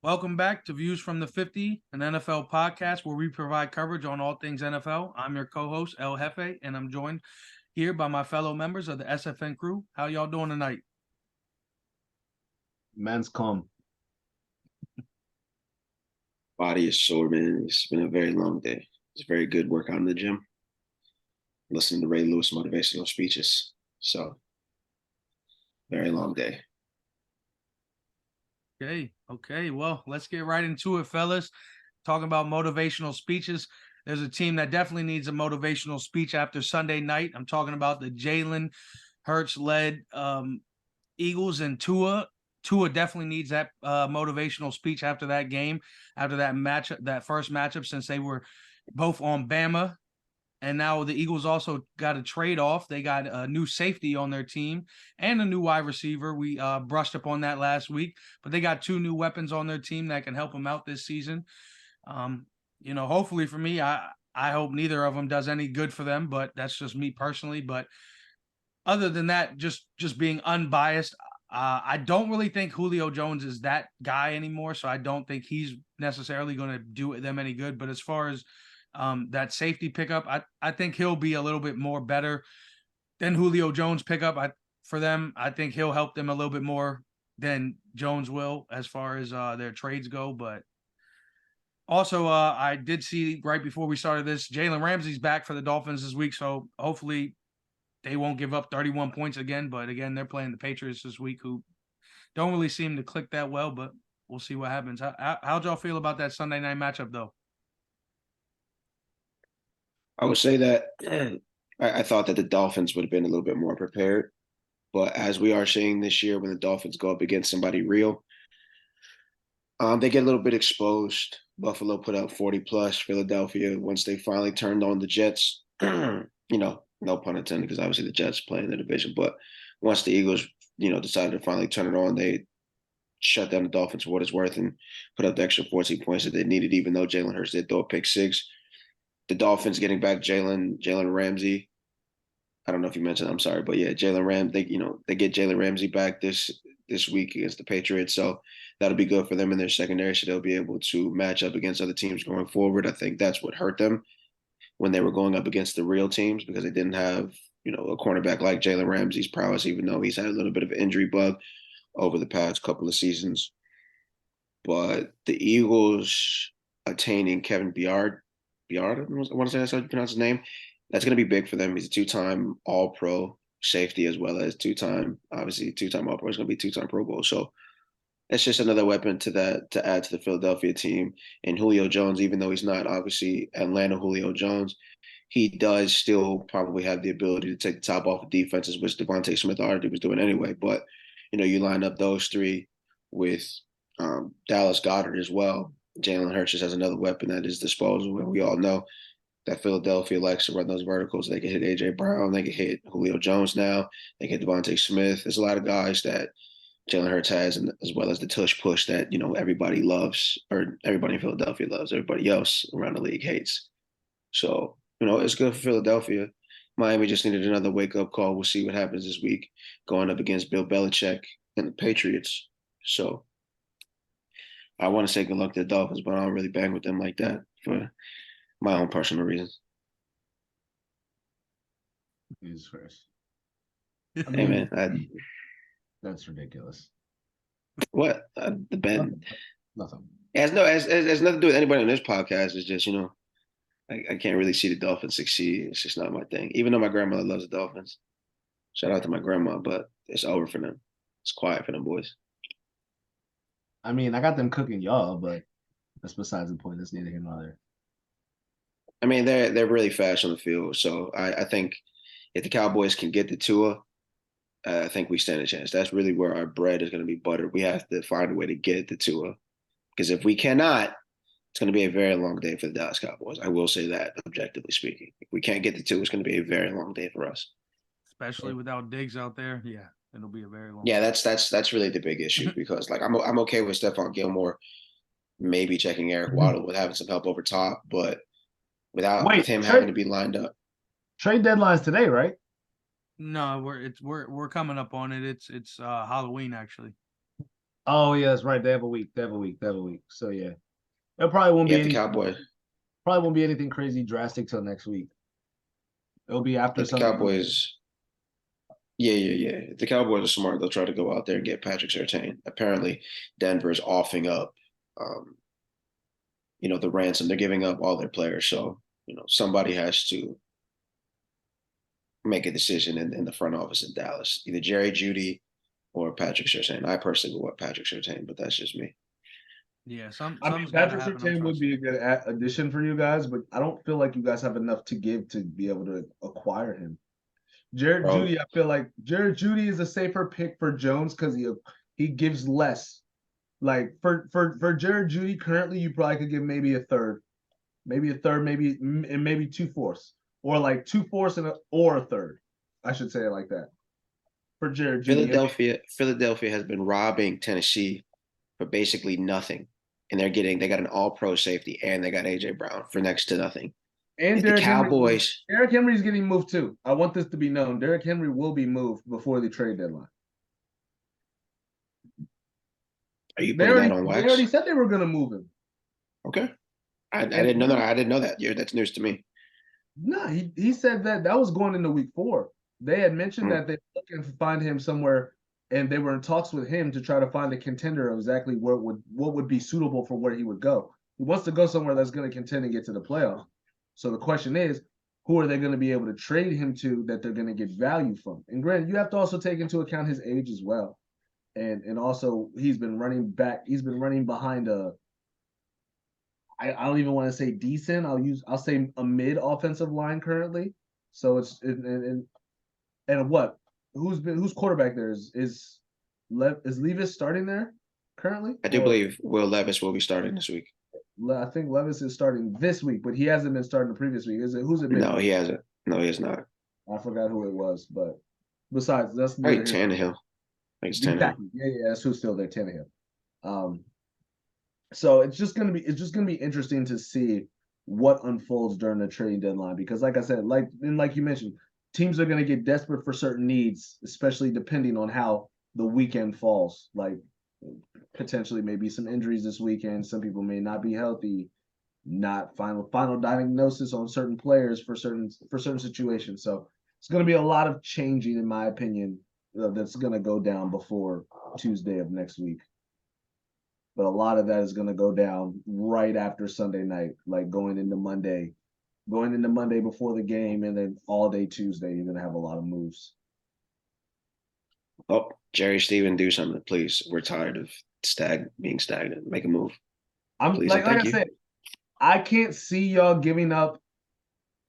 Welcome back to Views from the 50, an NFL podcast where we provide coverage on all things NFL. I'm your co-host, El Jefe, and I'm joined here by my fellow members of the SFN crew. How y'all doing tonight? Man's calm. Body is sore, man. It's been a very long day. It's a very good workout in the gym. Listening to Ray Lewis motivational speeches. So, very long day. Okay. Well, let's get right into it, fellas. Talking about motivational speeches. There's a team that definitely needs a motivational speech after Sunday night. I'm talking about the Jalen Hurts-led Eagles and Tua. Tua definitely needs that motivational speech after that game, after that match, that first matchup, since they were both on Bama. And now the Eagles also got a trade off. They got a new safety on their team and a new wide receiver. We brushed up on that last week, but they got two new weapons on their team that can help them out this season. Hopefully for me, I hope neither of them does any good for them, but that's just me personally. But other than that, just being unbiased, I don't really think Julio Jones is that guy anymore. So I don't think he's necessarily going to do them any good. But as far as that safety pickup, I think he'll be a little bit more better than Julio Jones pickup. For them, I think he'll help them a little bit more than Jones will as far as their trades go. But also, I did see right before we started this, Jalen Ramsey's back for the Dolphins this week. So hopefully they won't give up 31 points again. But again, they're playing the Patriots this week, who don't really seem to click that well. But we'll see what happens. How'd y'all feel about that Sunday night matchup, though? I would say that I thought that the Dolphins would have been a little bit more prepared. But as we are seeing this year, when the Dolphins go up against somebody real, they get a little bit exposed. Buffalo put up 40 plus. Philadelphia, once they finally turned on the Jets, no pun intended, because obviously the Jets play in the division. But once the Eagles, decided to finally turn it on, they shut down the Dolphins for what it's worth and put up the extra 14 points that they needed, even though Jalen Hurts did throw a pick six. The Dolphins getting back Jalen Ramsey. I don't know if you mentioned, I'm sorry, but yeah, Jalen Ram, they get Jalen Ramsey back this week against the Patriots. So that'll be good for them in their secondary. So they'll be able to match up against other teams going forward. I think that's what hurt them when they were going up against the real teams, because they didn't have, a cornerback like Jalen Ramsey's prowess, even though he's had a little bit of an injury bug over the past couple of seasons. But the Eagles attaining Kevin Byard, I want to say that's how you pronounce his name. That's going to be big for them. He's a two-time All-Pro safety, as well as two-time All-Pro. He's going to be two-time Pro Bowl. So it's just another weapon to add to the Philadelphia team. And Julio Jones, even though he's not obviously Atlanta Julio Jones, he does still probably have the ability to take the top off of defenses, which Devontae Smith already was doing anyway. But you line up those three with Dallas Goedert as well. Jalen Hurts just has another weapon at his disposal, and we all know that Philadelphia likes to run those verticals. They can hit AJ Brown, they can hit Julio Jones now, they can hit Devontae Smith. There's a lot of guys that Jalen Hurts has, and as well as the tush push that everybody loves, or everybody in Philadelphia loves, everybody else around the league hates. So it's good for Philadelphia. Miami just needed another wake up call. We'll see what happens this week, going up against Bill Belichick and the Patriots. So I want to say good luck to the Dolphins, but I don't really bang with them like that for my own personal reasons. Jesus Christ. I mean, hey man, That's ridiculous. What the Ben? Nothing. It has nothing to do with anybody on this podcast. It's just I can't really see the Dolphins succeed. It's just not my thing. Even though my grandmother loves the Dolphins, shout out to my grandma, but it's over for them. It's quiet for them boys. I mean, I got them cooking y'all, but that's besides the point. That's neither here nor there. I mean, they're really fast on the field, so I think if the Cowboys can get the Tua, I think we stand a chance. That's really where our bread is going to be buttered. We have to find a way to get the Tua, because if we cannot, it's going to be a very long day for the Dallas Cowboys. I will say that, objectively speaking. If we can't get the Tua, it's going to be a very long day for us. Especially without Diggs out there. Yeah, it'll be a very long Yeah, that's really the big issue, because I'm okay with Stephon Gilmore maybe checking Eric Waddle with having some help over top, but with him having to be lined up. Trade deadline's today, right? No, we're coming up on it. It's Halloween actually. Oh yeah, that's right. They have a week. So yeah, it probably won't You be have the anything. Cowboys. Probably won't be anything crazy drastic till next week. It'll be after If the Sunday. Cowboys, yeah. If the Cowboys are smart, they'll try to go out there and get Patrick Surtain. Apparently, Denver's offing up, um, the ransom. They're giving up all their players. So, somebody has to make a decision in the front office in Dallas, either Jerry Jeudy or Patrick Surtain. I personally would want Patrick Surtain, but that's just me. Yeah, I mean, something's got to Patrick happen. I'm Surtain would trusting. be a good addition for you guys, but I don't feel like you guys have enough to give to be able to acquire him. Jared Bro, Judy, I feel like Jared Judy is a safer pick for Jones because he gives less. Like for Jared Judy, currently you probably could give maybe a third, maybe 2/4, or like 2/4 or a third. I should say it like that for Jared Judy. Philadelphia has been robbing Tennessee for basically nothing. And they got an all-pro safety and they got AJ Brown for next to nothing. And If the Cowboys Derrick Henry's getting moved too. I want this to be known. Derrick Henry will be moved before the trade deadline. are you putting that on They already wax? said they were going to move him. Okay. I didn't know that. I didn't know that. That's news to me. No, he said that was going into week 4. They had mentioned that they were looking to find him somewhere, and they were in talks with him to try to find a contender of exactly what would be suitable for where he would go. He wants to go somewhere that's going to contend and get to the playoffs. So the question is, who are they going to be able to trade him to that they're going to get value from? And granted, you have to also take into account his age as well, and also he's been running behind a. I don't even want to say decent. I'll say a mid offensive line currently. So and what who's quarterback there is Levis starting there currently? I do believe Will Levis will be starting this week. I think Levis is starting this week, but he hasn't been starting the previous week. Who's it been? No, he hasn't. No, he has not. I forgot who it was, but besides, that's Right, neither here. Tannehill. I think it's Tannehill. Exactly. Yeah, that's who's still there, Tannehill. So it's just gonna be interesting to see what unfolds during the trading deadline because, like I said, like you mentioned, teams are gonna get desperate for certain needs, especially depending on how the weekend falls. Like potentially maybe some injuries this weekend. Some people may not be healthy. Not final diagnosis on certain players for certain situations. So it's going to be a lot of changing, in my opinion, that's going to go down before Tuesday of next week. But a lot of that is going to go down right after Sunday night, like going into Monday before the game, and then all day Tuesday, you're going to have a lot of moves. Oh, Jerry Steven, do something, please. We're tired of being stagnant. Make a move. Please, like I said, I can't see y'all giving up.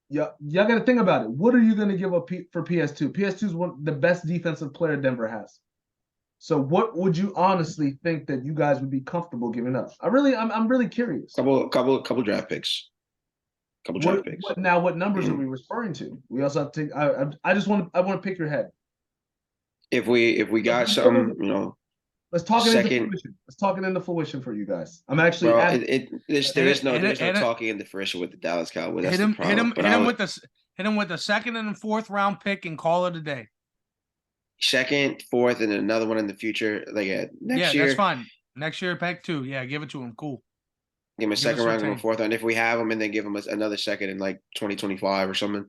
Y'all got to think about it. What are you going to give up for PS2? PS2 is the best defensive player Denver has. So what would you honestly think that you guys would be comfortable giving up? I'm really curious. Couple draft picks. Draft picks. What numbers are we referring to? We also have to take. I want to pick your head. If we got some, let's talk it into fruition. Let's talk it into fruition for you guys. I'm actually. There's no talking into fruition with the Dallas Cowboys. That's the problem. Hit him with a second and fourth round pick and call it a day. Second, fourth, and another one in the future. Next year. Yeah, that's fine. Next year, pick 2. Yeah, give it to him. Cool. Give him a second round, give him a fourth round. If we have him, and then give him another second in like 2025 or something,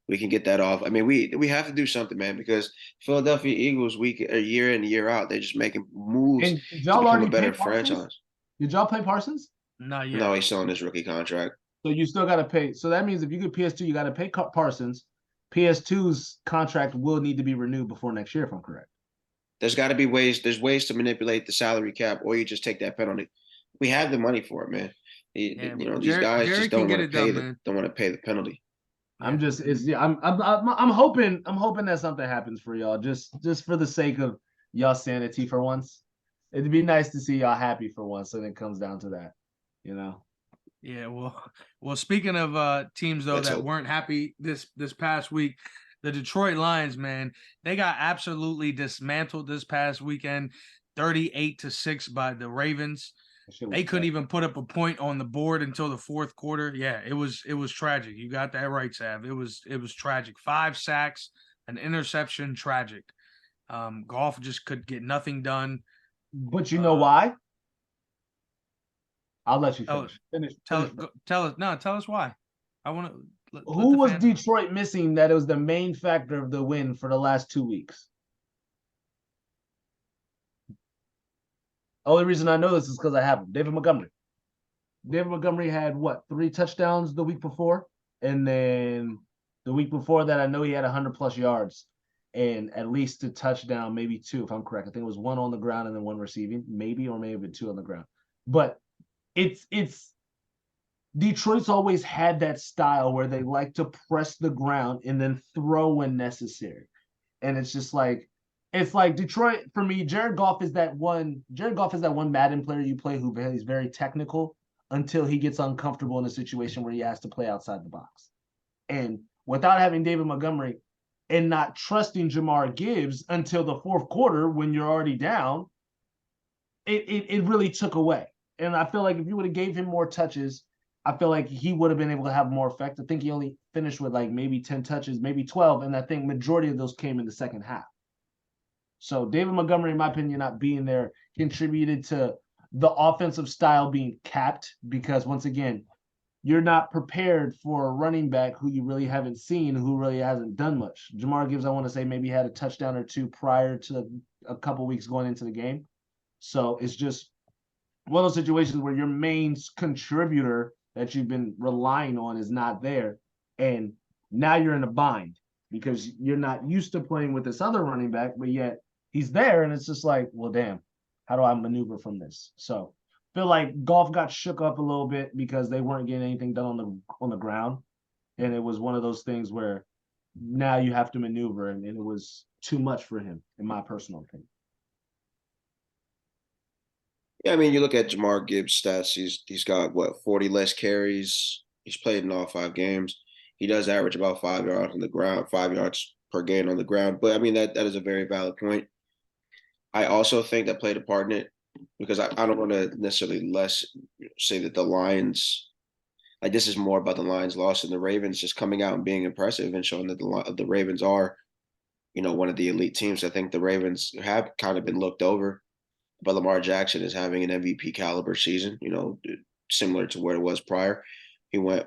we can get that off. I mean, we have to do something, man, because Philadelphia Eagles year in year out, they're just making moves to become a better franchise. Did y'all play Parsons? Not yet. No, he's still on his rookie contract. So you still got to pay. So that means if you get PS2, you got to pay Parsons. PS2's contract will need to be renewed before next year, if I'm correct. There's got to be ways. There's ways to manipulate the salary cap, or you just take that penalty. We have the money for it, man. These guys just don't want to pay the penalty. I'm hoping that something happens for y'all, just for the sake of y'all sanity for once. It'd be nice to see y'all happy for once, and it comes down to that, Yeah, well. Speaking of teams though that weren't happy this past week, the Detroit Lions, man, they got absolutely dismantled this past weekend, 38-6 by the Ravens. They couldn't even put up a point on the board until the fourth quarter. Yeah, it was tragic. You got that right, Sav. It was tragic. 5 sacks, an interception, tragic. Goff just could get nothing done. But you know why? I'll let you Tell, finish. tell us why. I want to let Who the was fans know. Detroit missing that was the main factor of the win for the last 2 weeks? Only reason I know this is because I have him. David Montgomery. David Montgomery had what, 3 touchdowns the week before? And then the week before that, I know he had 100+ yards and at least a touchdown, maybe 2, if I'm correct. I think it was 1 on the ground and then 1 receiving, maybe, or maybe 2 on the ground. But it's Detroit's always had that style where they like to press the ground and then throw when necessary. And it's like Detroit for me. Jared Goff is that one Madden player you play who is very technical until he gets uncomfortable in a situation where he has to play outside the box. And without having David Montgomery and not trusting Jamar Gibbs until the fourth quarter when you're already down, it really took away. And I feel like if you would have gave him more touches, I feel like he would have been able to have more effect. I think he only finished with like maybe 10 touches, maybe 12, and I think majority of those came in the second half. So David Montgomery, in my opinion, not being there contributed to the offensive style being capped because once again, you're not prepared for a running back who you really haven't seen, who really hasn't done much. Jamar Gibbs, I want to say maybe had a touchdown or 2 prior to a couple weeks going into the game. So it's just one of those situations where your main contributor that you've been relying on is not there. And now you're in a bind because you're not used to playing with this other running back, but yet he's there. And it's just like, well, damn, how do I maneuver from this? So I feel like Golf got shook up a little bit because they weren't getting anything done on the ground. And it was one of those things where now you have to maneuver, and it was too much for him, in my personal opinion. Yeah, I mean, you look at Jamar Gibbs' stats. He's got what 40 less carries. He's played in all 5 games. He does average about 5 yards on the ground, 5 yards per game on the ground. But I mean that is a very valid point. I also think that played a part in it because I don't want to necessarily say that the Lions like this is more about the Lions loss and the Ravens just coming out and being impressive and showing that the Ravens are one of the elite teams. I think the Ravens have kind of been looked over. But Lamar Jackson is having an MVP caliber season, similar to where it was prior. He went,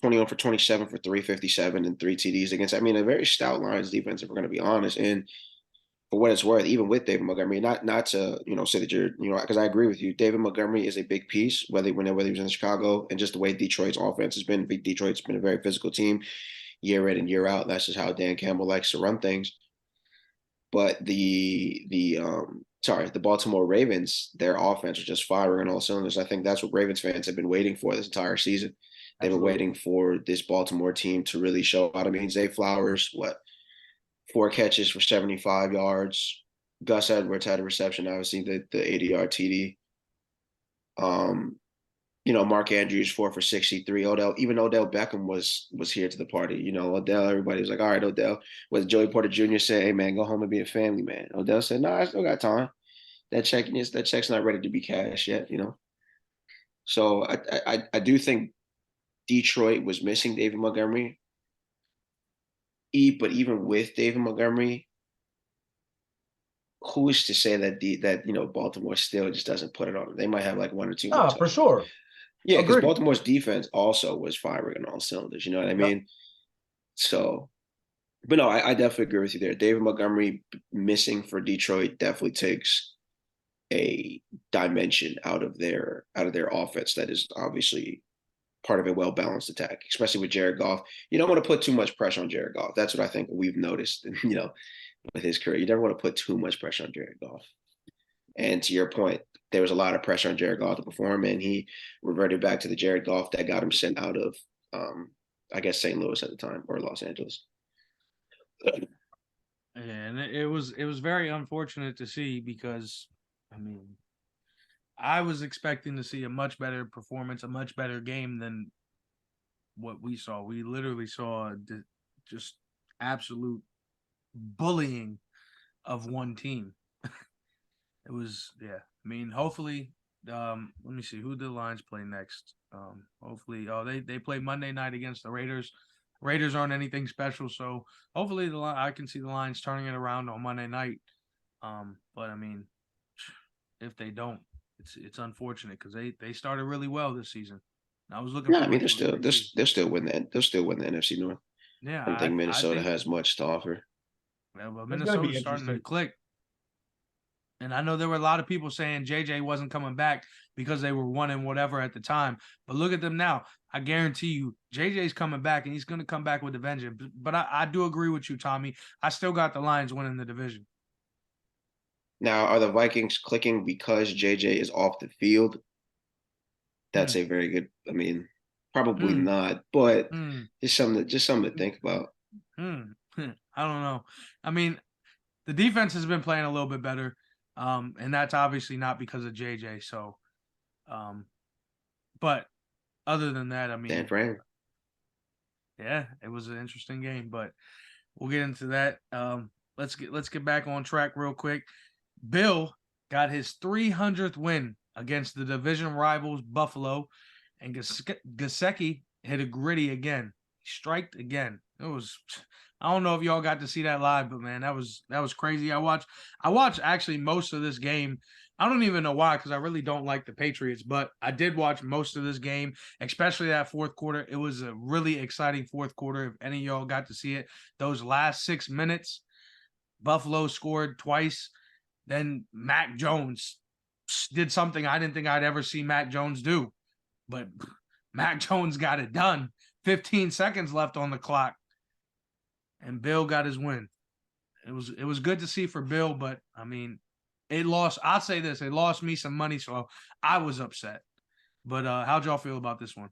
21 for 27 for 357 and 3 TDs against, I mean, a very stout Lions defense, if we're going to be honest. And for what it's worth, even with David Montgomery, not to, say that you're, because I agree with you. David Montgomery is a big piece, whether he was in Chicago and just the way Detroit's offense has been. Detroit's been a very physical team year in and year out. That's just how Dan Campbell likes to run things. But the Baltimore Ravens, their offense was just firing on all cylinders. I think that's what Ravens fans have been waiting for this entire season. They've been waiting for this Baltimore team to really show out. I mean, Zay Flowers, 4 catches for 75 yards. Gus Edwards had a reception, obviously, the 80-yard TD. Mark Andrews 4 for 63. Even Odell Beckham was here to the party. Odell, everybody was like, all right, Odell. Was Joey Porter Jr. said, hey man, go home and be a family man. Odell said, no, I still got time. That check's not ready to be cashed yet, So I do think Detroit was missing David Montgomery. But even with David Montgomery, who is to say that Baltimore still just doesn't put it on? They might have like 1 or 2 more. For sure. Yeah, because Baltimore's defense also was firing on all cylinders. You know what I mean? So, but no, I definitely agree with you there. David Montgomery missing for Detroit definitely takes a dimension out of their offense that is obviously part of a well-balanced attack, especially with Jared Goff. You don't want to put too much pressure on Jared Goff. That's what I think we've noticed, with his career. You never want to put too much pressure on Jared Goff. And to your point, there was a lot of pressure on Jared Goff to perform, and he reverted back to the Jared Goff that got him sent out of, I guess, St. Louis at the time, or Los Angeles. And it was very unfortunate to see because, I mean, I was expecting to see a much better performance, a much better game than what we saw. We literally saw just absolute bullying of one team. It was, yeah. I mean, hopefully, let me see who the Lions play next. Hopefully, they play Monday night against the Raiders. Raiders aren't anything special, so hopefully I can see the Lions turning it around on Monday night. But I mean, if they don't. It's unfortunate because they started really well this season. I was looking No, I mean forward to a great season. they'll still win that. They'll still win the NFC North. Yeah, I don't think I Minnesota think has much to offer. well, It's gonna be Minnesota's starting to interesting. click. And I know there were a lot of people saying JJ wasn't coming back because they were one and whatever at the time. But look at them now. I guarantee you, JJ's coming back and he's going to come back with a vengeance. But I do agree with you, Tommy. I still got the Lions winning the division. Now, are the Vikings clicking because JJ is off the field? That's a very good. I mean, probably Hmm. not, but Hmm. just something to think about. I don't know. I mean, the defense has been playing a little bit better. And that's obviously not because of JJ. So, but other than that, I Dan mean, Fran. yeah, it was an interesting game, but we'll get into that. Let's get back on track real quick. Bill got his 300th win against the division rivals Buffalo, and Gesicki hit a gritty again. He striked again. It was, I don't know if y'all got to see that live, but man, that was crazy. I watched actually most of this game. I don't even know why, because I really don't like the Patriots, but I did watch most of this game, especially that fourth quarter. It was a really exciting fourth quarter. If any of y'all got to see it, those last 6 minutes, Buffalo scored twice. Then Mac Jones did something I didn't think I'd ever see Mac Jones do, but Mac Jones got it done. 15 seconds left on the clock, and Bill got his win. It was good to see for Bill, but I mean, it lost. I'll say this: it lost me some money, so I was upset. But how'd y'all feel about this one?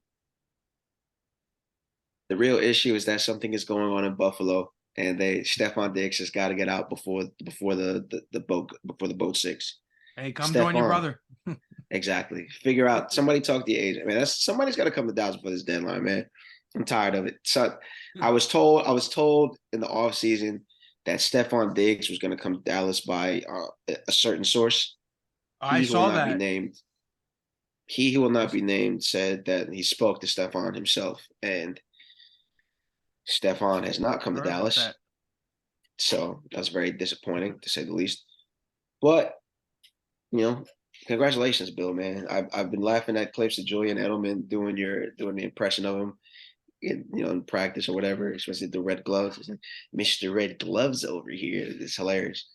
The real issue is that something is going on in Buffalo, and Stephon Diggs has got to get out before the boat sinks. Hey, come join your Stephon, brother. exactly. Figure out somebody talk to the agent. Man, somebody's got to come to Dallas for this deadline, man. I'm tired of it. So I was told in the offseason that Stephon Diggs was going to come to Dallas by a certain source. I He who will saw not be that. named. He who will not be named said that he spoke to Stephon himself, and Stephon has not come to Heard about Dallas. that. So that's very disappointing to say the least. But congratulations, Bill, man. I've been laughing at clips of Julian Edelman doing the impression of him in practice or whatever, especially the red gloves. It's like, Mr. Red Gloves over here. It's hilarious.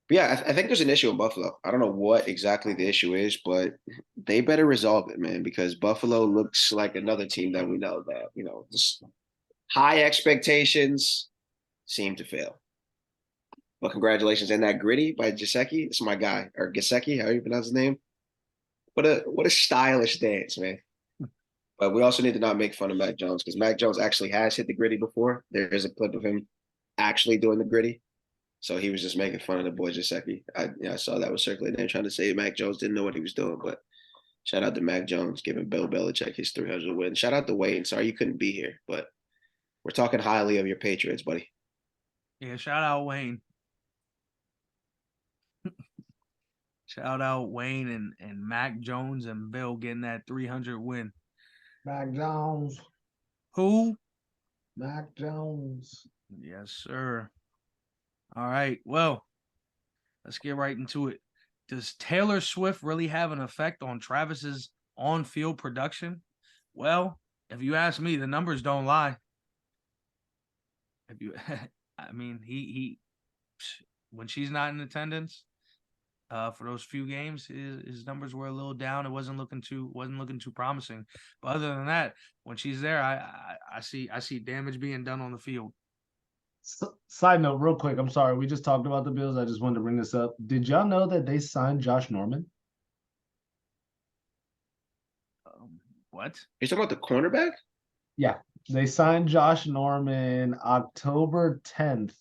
But yeah, I think there's an issue in Buffalo. I don't know what exactly the issue is, but they better resolve it, man, because Buffalo looks like another team that we know that, just high expectations seem to fail. But congratulations. And that gritty by Gesicki, it's my guy. Or Gesicki, how you pronounce his name. What a stylish dance, man. But we also need to not make fun of Mac Jones, because Mac Jones actually has hit the gritty before. There is a clip of him actually doing the gritty. So he was just making fun of the boy Gesicki. I saw that was circulating there trying to say Mac Jones didn't know what he was doing. But shout out to Mac Jones giving Bill Belichick his 300 win. Shout out to Wayne. Sorry you couldn't be here, but we're talking highly of your Patriots, buddy. Yeah, shout out Wayne. Shout out Wayne and Mac Jones and Bill getting that 300 win. Mac Jones. Who? Mac Jones. Yes, sir. All right. Well, let's get right into it. Does Taylor Swift really have an effect on Travis's on-field production? Well, if you ask me, the numbers don't lie. If you, I mean, he when she's not in attendance, for those few games, his numbers were a little down. It wasn't looking too promising. But other than that, when she's there, I see damage being done on the field. Side note, real quick. I'm sorry. We just talked about the Bills. I just wanted to bring this up. Did y'all know that they signed Josh Norman? What? You're talking about the cornerback? Yeah. They signed Josh Norman October 10th.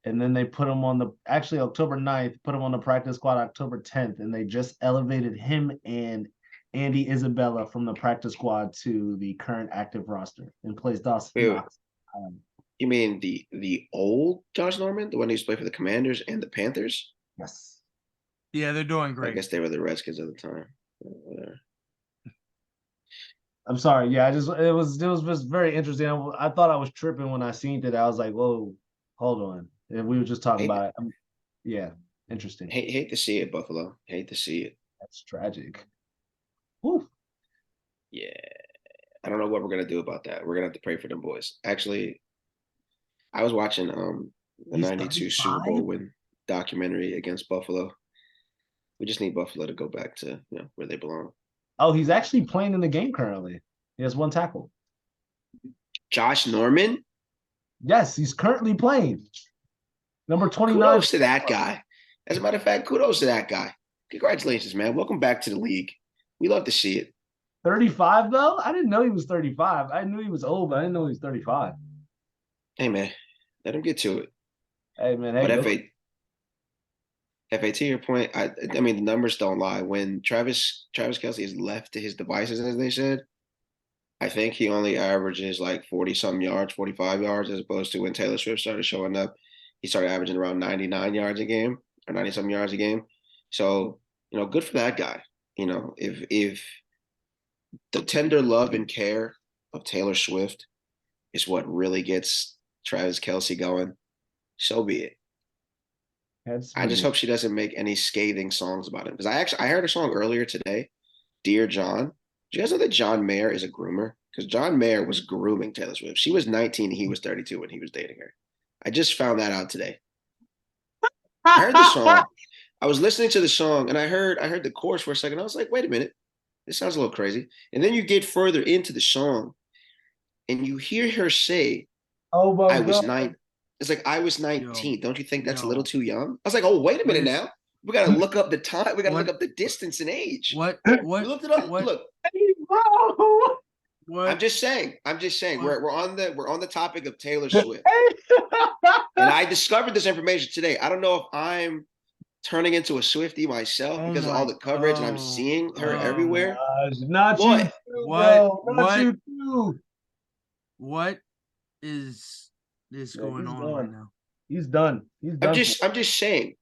And then they put him on actually October 9th, put him on the practice squad October 10th. And they just elevated him and Andy Isabella from the practice squad to the current active roster and placed Dawson Knox. You mean the old Josh Norman, the one who used to play for the Commanders and the Panthers? Yes. Yeah, they're doing great. I guess they were the Redskins at the time. I'm sorry. Yeah, it was just very interesting. I thought I was tripping when I seen it. I was like, whoa, hold on. And we were just talking about it. Yeah. Interesting. Hate to see it, Buffalo. Hate to see it. That's tragic. Woo. Yeah. I don't know what we're gonna do about that. We're gonna have to pray for them boys. Actually, I was watching the He's '92 Super 35? Bowl win documentary against Buffalo. We just need Buffalo to go back to where they belong. Oh, he's actually playing in the game currently. He has 1 tackle. Josh Norman, Yes, he's currently playing. Number 29. kudos to that guy. As a matter of fact, kudos to that guy. Congratulations, man. Welcome back to the league. We love to see it. 35 though? I didn't know he was 35. I knew he was old, but I didn't know he was 35. Hey, man, let him get to it. Hey man, But hey, FA, to your point, I mean the numbers don't lie. When Travis Kelce is left to his devices, as they said, I think he only averages like 40-some yards, 45 yards, as opposed to when Taylor Swift started showing up, he started averaging around 99 yards a game or 90-some yards a game. So, good for that guy. If the tender love and care of Taylor Swift is what really gets Travis Kelce going, so be it. I just hope she doesn't make any scathing songs about him. Because I heard a song earlier today, Dear John. Do you guys know that John Mayer is a groomer? Because John Mayer was grooming Taylor Swift. She was 19, he was 32 when he was dating her. I just found that out today. I heard the song. I was listening to the song and I heard the chorus for a second. I was like, wait a minute. This sounds a little crazy. And then you get further into the song and you hear her say, Oh my I was God. 9. It's like, I was 19. Yo, Don't you think that's a yo. little too young? I was like, oh, wait a minute now. We got to look up the time. We got to look up the distance and age. What? We looked it up. What? Look, Hey, bro. What? I'm just saying. What? We're on the topic of Taylor Swift. And I discovered this information today. I don't know if I'm turning into a Swiftie myself because of all the coverage and I'm seeing her everywhere. Gosh, not What? you too, bro. Not you too. What is going he's on gone. right now? He's done. He's done. I'm just saying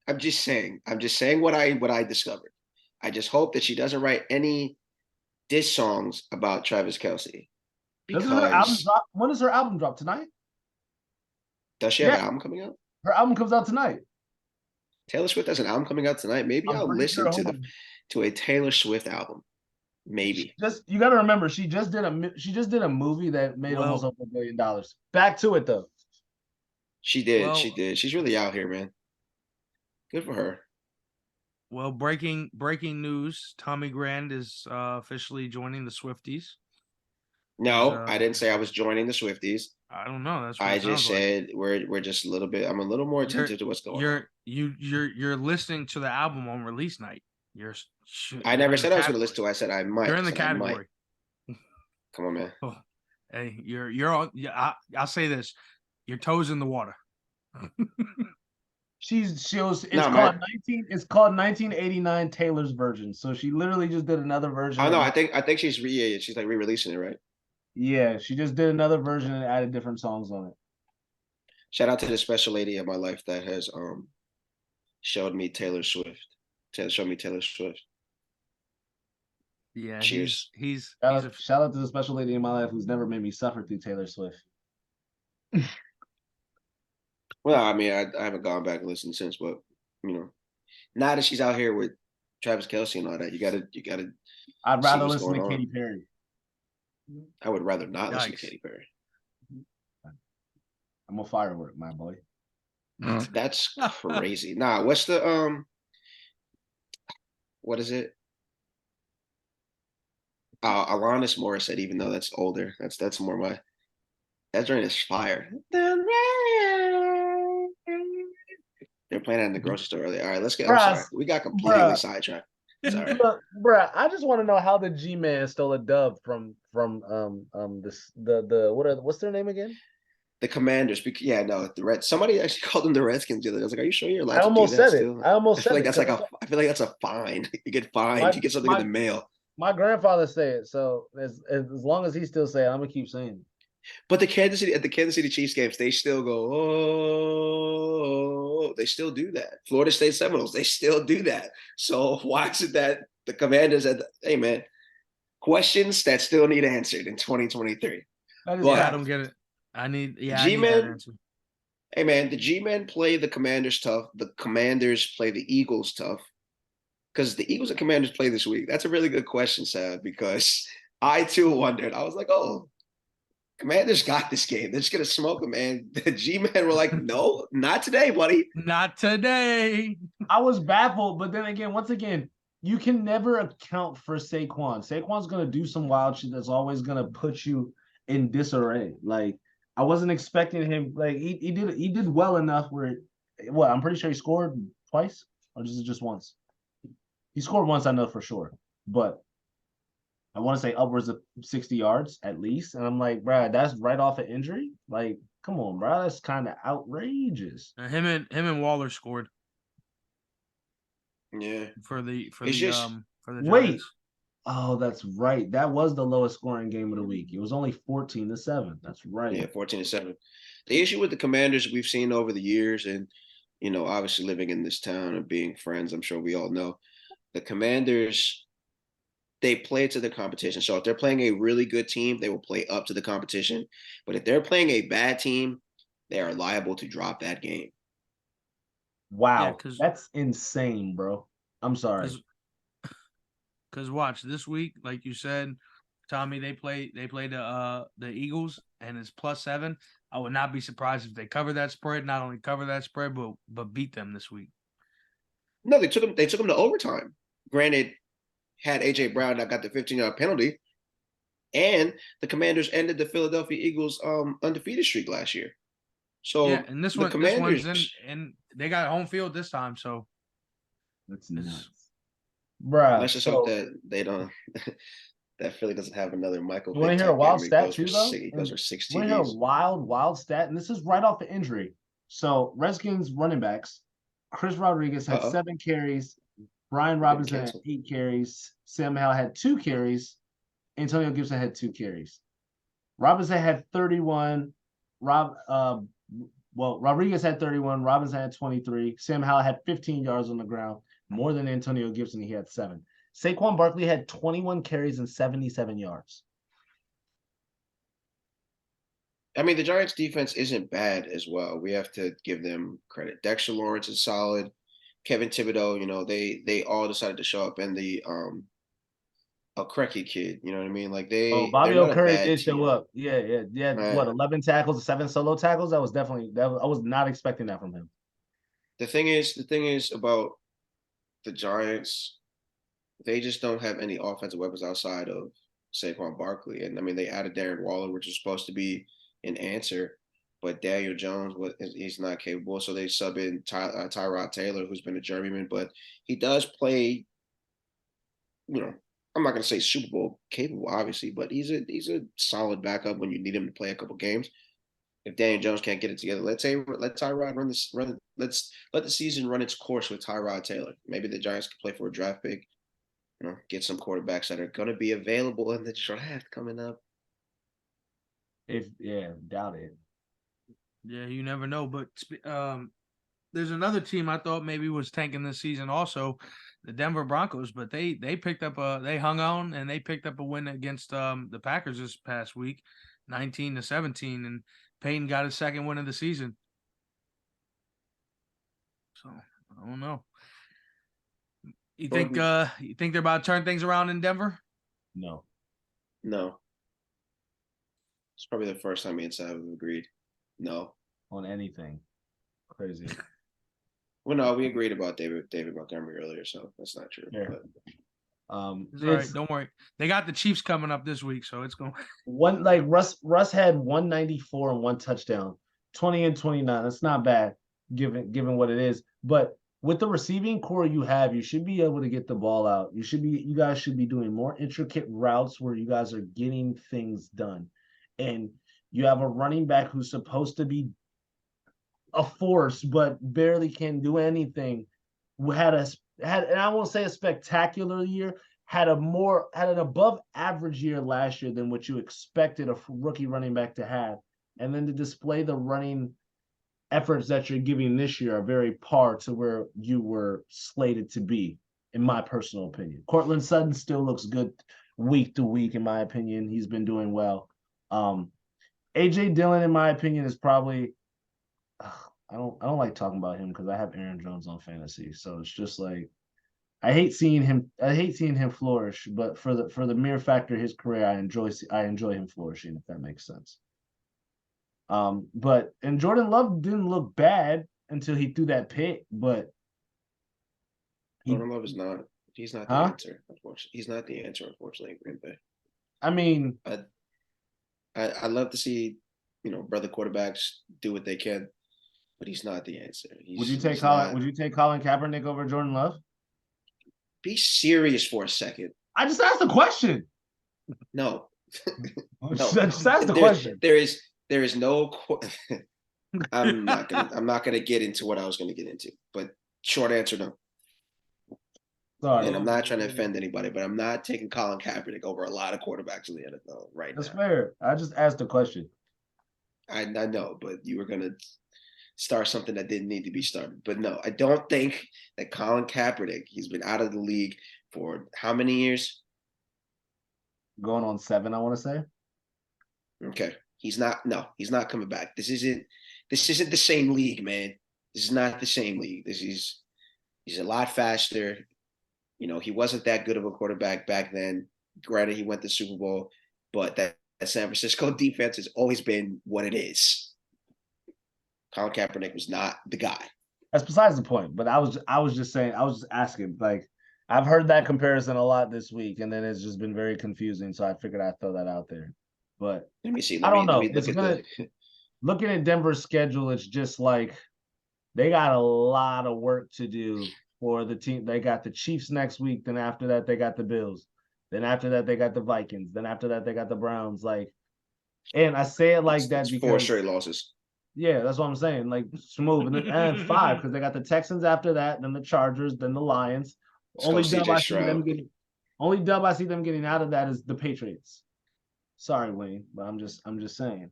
what I discovered. I just hope that she doesn't write any diss songs about Travis Kelce. Doesn't her album drop? When does her album drop? Tonight? Does she have an album coming out? Her album comes out tonight. Taylor Swift has an album coming out tonight. Maybe I'll listen to a Taylor Swift album. Maybe. You got to remember, she just did a movie that made almost over $1 billion. Back to it though. She did. She's really out here, man. Good for her. Well, breaking news: Tommy Grand is officially joining the Swifties. No, I didn't say I was joining the Swifties. I don't know. That's what I just said we're just a little bit. I'm a little more attentive to what's going on. You're listening to the album on release night. I never said I was going to listen to it. I said I might. You're in the category. Come on, man. Oh, hey, you're on. Yeah, I'll say this: your toes in the water. It's called 1989 Taylor's version. So she literally just did another version. Oh no, I think she's like re-releasing it, right? Yeah, she just did another version and added different songs on it. Shout out to the special lady of my life that has showed me Taylor Swift. Showed me Taylor Swift. Yeah, cheers. Shout out to the special lady in my life who's never made me suffer through Taylor Swift. Well, I mean, I haven't gone back and listened since, but now that she's out here with Travis Kelce and all that, you gotta. I'd rather listen to Katy Perry. I would rather not listen to Katy Perry. I'm a firework, my boy. That's crazy. Nah, what's the what is it? Alanis Morissette, even though that's older, that's more my. That joint is fire. They're playing that in the grocery store earlier. All right, let's get. I'm sorry, we got completely sidetracked. Sorry, bruh. I just want to know how the G-Man stole a dub from what's their name again? The Commanders. Yeah, no, the Reds. Somebody actually called them the Redskins the other day. I was like, "Are you sure you're allowed to do that still?" I almost said it. I feel like that's a fine. You get fined. You get something in the mail. My grandfather said it, so as long as he still say it, I'm gonna keep saying it. But at the Kansas City Chiefs games, they still go, oh, they still do that. Florida State Seminoles, they still do that. So why is it that the Commanders hey man, questions that still need answered in 2023? I don't get it. I need that answer. Hey man, the G-men play the Commanders tough. The Commanders play the Eagles tough. Because the Eagles and Commanders play this week. That's a really good question, Sam, because I too wondered. I was like, oh, Commanders got this game. They're just gonna smoke them. And the G-men were like, no, not today, buddy. Not today. I was baffled, but then again, once again, you can never account for Saquon. Saquon's gonna do some wild shit that's always gonna put you in disarray. Like I wasn't expecting him. Like he did well enough where, well, I'm pretty sure he scored twice or just once. He scored once, I know for sure, but I want to say upwards of 60 yards at least. And I'm like, bro, that's right off an injury. Like, come on, bro, that's kind of outrageous. Him and Waller scored Yeah. for the Wait. Giants. Oh, that's right. That was the lowest scoring game of the week. It was only 14-7. That's right. Yeah, 14-7. The issue with the Commanders we've seen over the years, and obviously living in this town and being friends, I'm sure we all know the Commanders, they play to the competition. So if they're playing a really good team, they will play up to the competition. But if they're playing a bad team, they are liable to drop that game. Wow, that's insane, bro. I'm sorry. Because watch this week, like you said, Tommy, they play the Eagles and it's +7. I would not be surprised if they cover that spread. Not only cover that spread, but beat them this week. No, they took them to overtime. Granted, had AJ Brown not got the 15-yard penalty, and the Commanders ended the Philadelphia Eagles undefeated streak last year. So yeah, and this one's in, and they got home field this time. So that's nuts, bro. Let's just hope that they don't. That Philly doesn't have another Michael. You want to hear a wild stat too, though? Those are 6 TDs. Want to hear a wild stat? And this is right off the injury. So Redskins running backs, Chris Rodriguez had 7 carries. Brian Robinson had 8 carries. Sam Howell had 2 carries. Antonio Gibson had 2 carries. Robinson had 31. Rodriguez had 31. Robinson had 23. Sam Howell had 15 yards on the ground, more than Antonio Gibson. He had 7. Saquon Barkley had 21 carries and 77 yards. I mean, the Giants' defense isn't bad as well. We have to give them credit. Dexter Lawrence is solid. Kevin Thibodeau, they all decided to show up, and the Krecky kid, you know what I mean? Like Bobby O'Curry did show up. Yeah. What, 11 tackles, 7 solo tackles? I was not expecting that from him. The thing is about the Giants, they just don't have any offensive weapons outside of Saquon Barkley. And I mean, they added Darren Waller, which is supposed to be an answer, but Daniel Jones, he's not capable. So they sub in Tyrod Taylor, who's been a journeyman, but he does play, I'm not going to say Super Bowl capable, obviously, but he's a solid backup when you need him to play a couple games. If Daniel Jones can't get it together, let Tyrod let's let the season run its course with Tyrod Taylor. Maybe the Giants can play for a draft pick, get some quarterbacks that are going to be available in the draft coming up. Doubt it. Yeah, you never know. But there's another team I thought maybe was tanking this season also, the Denver Broncos, but they picked up they hung on and they picked up a win against the Packers this past week, 19-17, and Peyton got his second win of the season. So I don't know. You think they're about to turn things around in Denver? No. It's probably the first time me and Sam have agreed. No. On anything. Crazy. Well, no, we agreed about David Montgomery earlier, so that's not true. Yeah. But... It's all right, don't worry. They got the Chiefs coming up this week, so it's going. Russ had 194 and 1 touchdown, 20 and 29. That's not bad, given what it is. But with the receiving core you have, you should be able to get the ball out. You guys should be doing more intricate routes where you guys are getting things done. And you have a running back who's supposed to be a force, but barely can do anything. And I won't say a spectacular year, had an above average year last year than what you expected a rookie running back to have. And then to display the running efforts that you're giving this year are very par to where you were slated to be, in my personal opinion. Cortland Sutton still looks good week to week, in my opinion. He's been doing well. AJ Dillon, in my opinion, is probably I don't like talking about him because I have Aaron Jones on fantasy. So it's just like I hate seeing him flourish, but for the mere factor of his career, I enjoy him flourishing, if that makes sense. But and Jordan Love didn't look bad until he threw that pick, but Jordan Love is not. He's not the answer, unfortunately. He's not the answer, unfortunately, in Green Bay. I mean, I love to see, brother quarterbacks do what they can, but he's not the answer. Would you take Colin Kaepernick over Jordan Love? Be serious for a second. I just asked a question. No. No. Just ask the question. There is no I'm not gonna get into what I was gonna get into, but short answer, no. Sorry. And I'm not trying to offend anybody, but I'm not taking Colin Kaepernick over a lot of quarterbacks in the NFL right now. That's fair. I just asked a question. I know, but you were gonna start something that didn't need to be started. But no, I don't think that Colin Kaepernick, he's been out of the league for how many years? Going on 7, I want to say. Okay. He's not coming back. This isn't the same league, man. This is not the same league. He's a lot faster. He wasn't that good of a quarterback back then. Granted, he went to the Super Bowl, but that San Francisco defense has always been what it is. Colin Kaepernick was not the guy. That's besides the point. But I was just asking. Like, I've heard that comparison a lot this week, and then it's just been very confusing. So I figured I'd throw that out there. But let me see. I don't know. Looking at Denver's schedule, it's just like they got a lot of work to do for the team. They got the Chiefs next week. Then after that, they got the Bills. Then after that, they got the Vikings. Then after that, they got the Browns. Like, and I say it like that because 4 straight losses. Yeah, that's what I'm saying. Like smooth, and 5 because they got the Texans after that, then the Chargers, then the Lions. Only dub I see them getting out of that is the Patriots. Sorry, Wayne, but I'm just saying.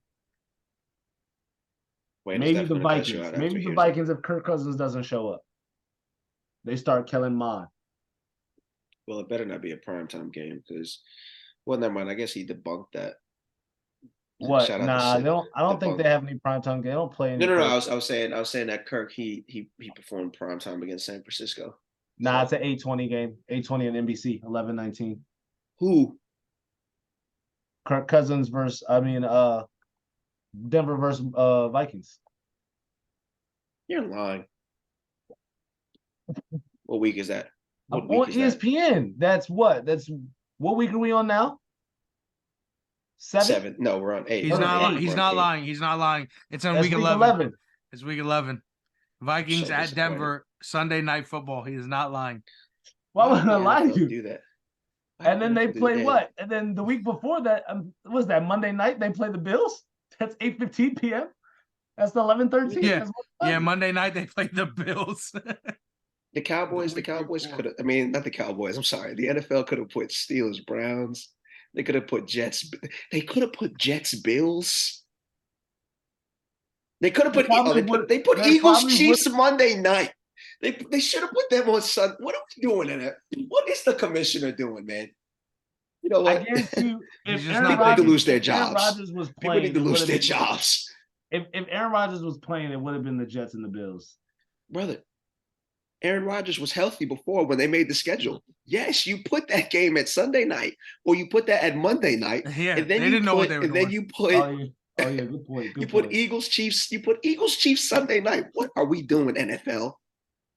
Maybe the Vikings. Maybe the Vikings if Kirk Cousins doesn't show up. They start killing Mon. Well, it better not be a primetime game because, well, never mind. I guess he debunked that. What? Nah, I don't think they have any primetime game. They don't play any. No. I was saying that Kirk he performed primetime against San Francisco. Nah, it's an 8:20 game. 8:20 on NBC. 11:19. Who? Kirk Cousins versus Denver versus Vikings. You're lying. What week is that? On ESPN. That's what week are we on now? 7? No, we're on 8. He's not lying. He's not lying. It's on week 11. It's week 11. Vikings at Denver, Sunday Night Football. He is not lying. Why would I lie to you? Do that. And then they play what? And then the week before that, was that Monday night? They play the Bills. That's 8:15 p.m. That's the 11:13. Yeah. Monday night they played the Bills. The Cowboys could have. I mean, not the Cowboys. I'm sorry. The NFL could have put Steelers, Browns. They could have put Jets. They could have put Jets, Bills. They could have put. They put Eagles, Chiefs Monday night. They should have put them on Sunday. What are we doing in it? What is the commissioner doing, man? You know what? I guarantee you, people need to lose their jobs. People need to lose their jobs. If Aaron Rodgers was playing, it would have been the Jets and the Bills. Brother, Aaron Rodgers was healthy before when they made the schedule. Yes, you put that game at Sunday night, or you put that at Monday night. Yeah, and then they didn't know what they were doing. Then you put. Oh yeah, good point. You put Eagles, Chiefs. You put Eagles, Chiefs Sunday night. What are we doing, NFL?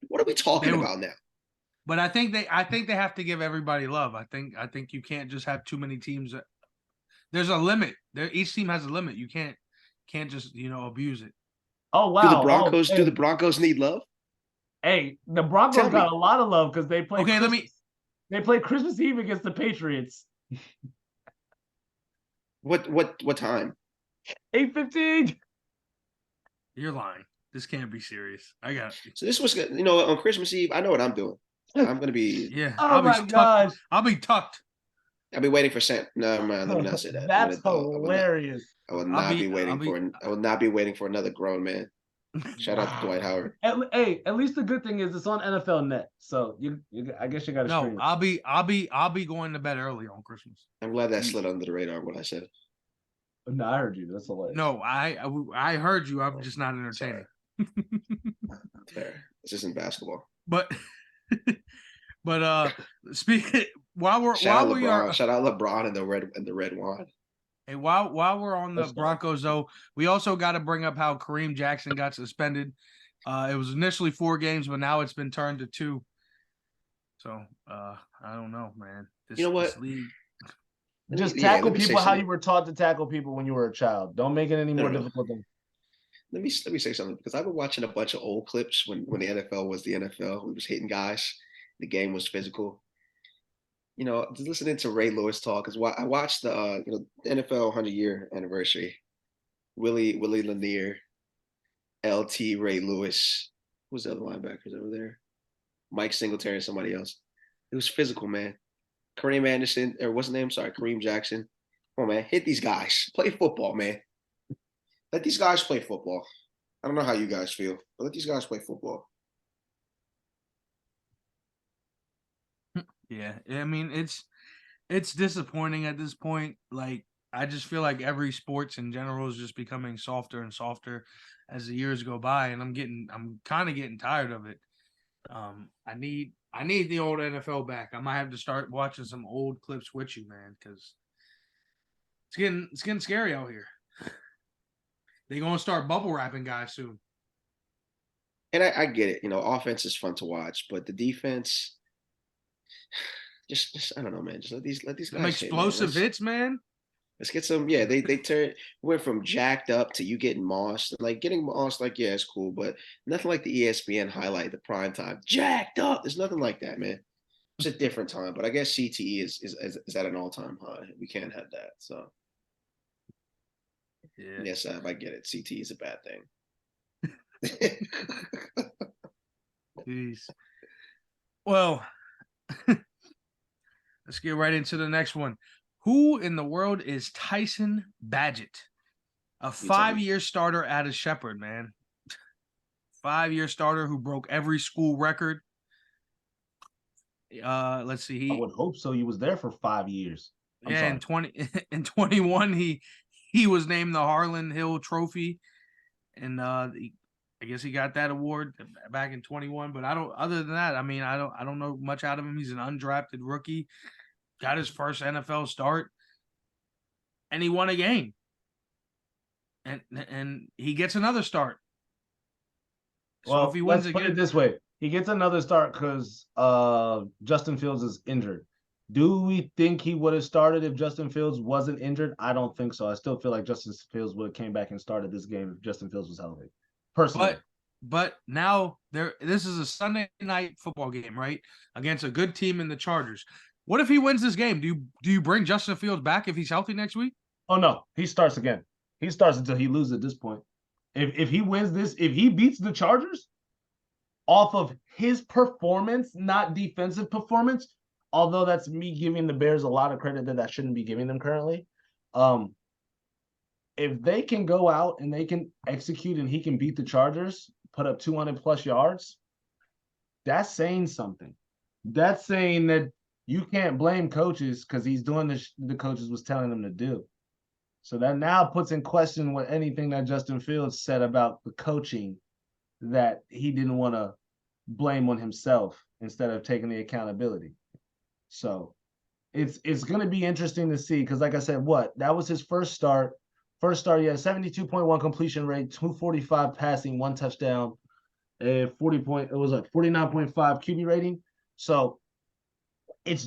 What are we talking about now? But I think they have to give everybody love. I think you can't just have too many teams. There's a limit. Each team has a limit. You can't just abuse it. Oh wow! Do the Broncos need love? Hey, the Broncos got a lot of love because they play. Okay, They play Christmas Eve against the Patriots. What time? 8:15. You're lying. This can't be serious. I got it. So this was good. On Christmas Eve, I know what I'm doing. I'm gonna be. Yeah. Oh my gosh. I'll be tucked. I'll be waiting for Santa. No, man, let me not say that. That's hilarious. I will not be waiting for another grown man. Shout out to Dwight Howard. At least the good thing is it's on NFL Net, so I guess you got to. No, stream it. I'll be going to bed early on Christmas. I'm glad that slid under the radar. What I said. No, I heard you. That's hilarious. No, I heard you. I'm just not entertaining. Fair. This isn't basketball. But but speak Shout out while we LeBron. are Shout out LeBron and the red wine. hey, while we're on the Let's go. Broncos though, we also got to bring up how Kareem Jackson got suspended. It was initially 4 games, but now it's been turned to 2. So I don't know, man. You know what? This league. Just Yeah, tackle let me say people how something. you were taught to tackle people when you were a child. Don't make it any No, more no. difficult than. Let me say something because I've been watching a bunch of old clips when the NFL was the NFL. We was hitting guys. The game was physical. You know, just listening to Ray Lewis talk because I watched the the NFL 100-year anniversary. Willie Lanier, LT Ray Lewis. Who's the other linebackers over there? Mike Singletary and somebody else. It was physical, man. Kareem Anderson, or what's his name? Sorry, Kareem Jackson. Come on, man. Hit these guys. Play football, man. Let these guys play football. I don't know how you guys feel, but let these guys play football. Yeah, I mean it's disappointing at this point. Like I just feel like every sports in general is just becoming softer and softer as the years go by, and I'm kind of getting tired of it. I need the old NFL back. I might have to start watching some old clips with you, man, because it's getting scary out here. They're gonna start bubble wrapping guys soon. And I get it. You know, offense is fun to watch, but the defense, just I don't know, man. Just let these Them guys hit, man. explosive hits, man. Let's get some. Yeah, they went from jacked up to you getting mossed. Like getting mossed, like yeah, it's cool, but nothing like the ESPN highlight, the prime time jacked up. There's nothing like that, man. It's a different time, but I guess CTE is at an all time high. We can't have that. So Yeah. yes, I get it. CTE is a bad thing. Jeez. Well, let's get right into the next one. Who in the world is Tyson Bagent? A 5-year starter out of Shepherd, man. 5-year starter who broke every school record. Let's see. I would hope so. He was there for 5 years. In 21, he was named the Harlan Hill Trophy, and I guess he got that award back in 21. But I don't. Other than that, I mean, I don't know much out of him. He's an undrafted rookie. Got his first NFL start, and he won a game. And he gets another start. Well, so if he wins let's put again, it this way: he gets another start because Justin Fields is injured. Do we think he would have started if Justin Fields wasn't injured? I don't think so. I still feel like Justin Fields would have came back and started this game if Justin Fields was healthy. Personally, but now this is a Sunday night football game, right? Against a good team in the Chargers. What if he wins this game? Do you bring Justin Fields back if he's healthy next week? oh no, he starts again. He starts until he loses at this point. If he wins this, if he beats the Chargers off of his performance, not defensive performance, although that's me giving the Bears a lot of credit that I shouldn't be giving them currently. If they can go out and they can execute and he can beat the Chargers, put up 200 plus yards, that's saying something. That's saying that you can't blame coaches because he's doing the coaches was telling him to do. So that now puts in question what anything that Justin Fields said about the coaching that he didn't want to blame on himself instead of taking the accountability. So it's going to be interesting to see because, like I said, that was his first start. First start, he had 72.1 completion rate, 245 passing, 1 touchdown, it was like 49.5 QB rating. So it's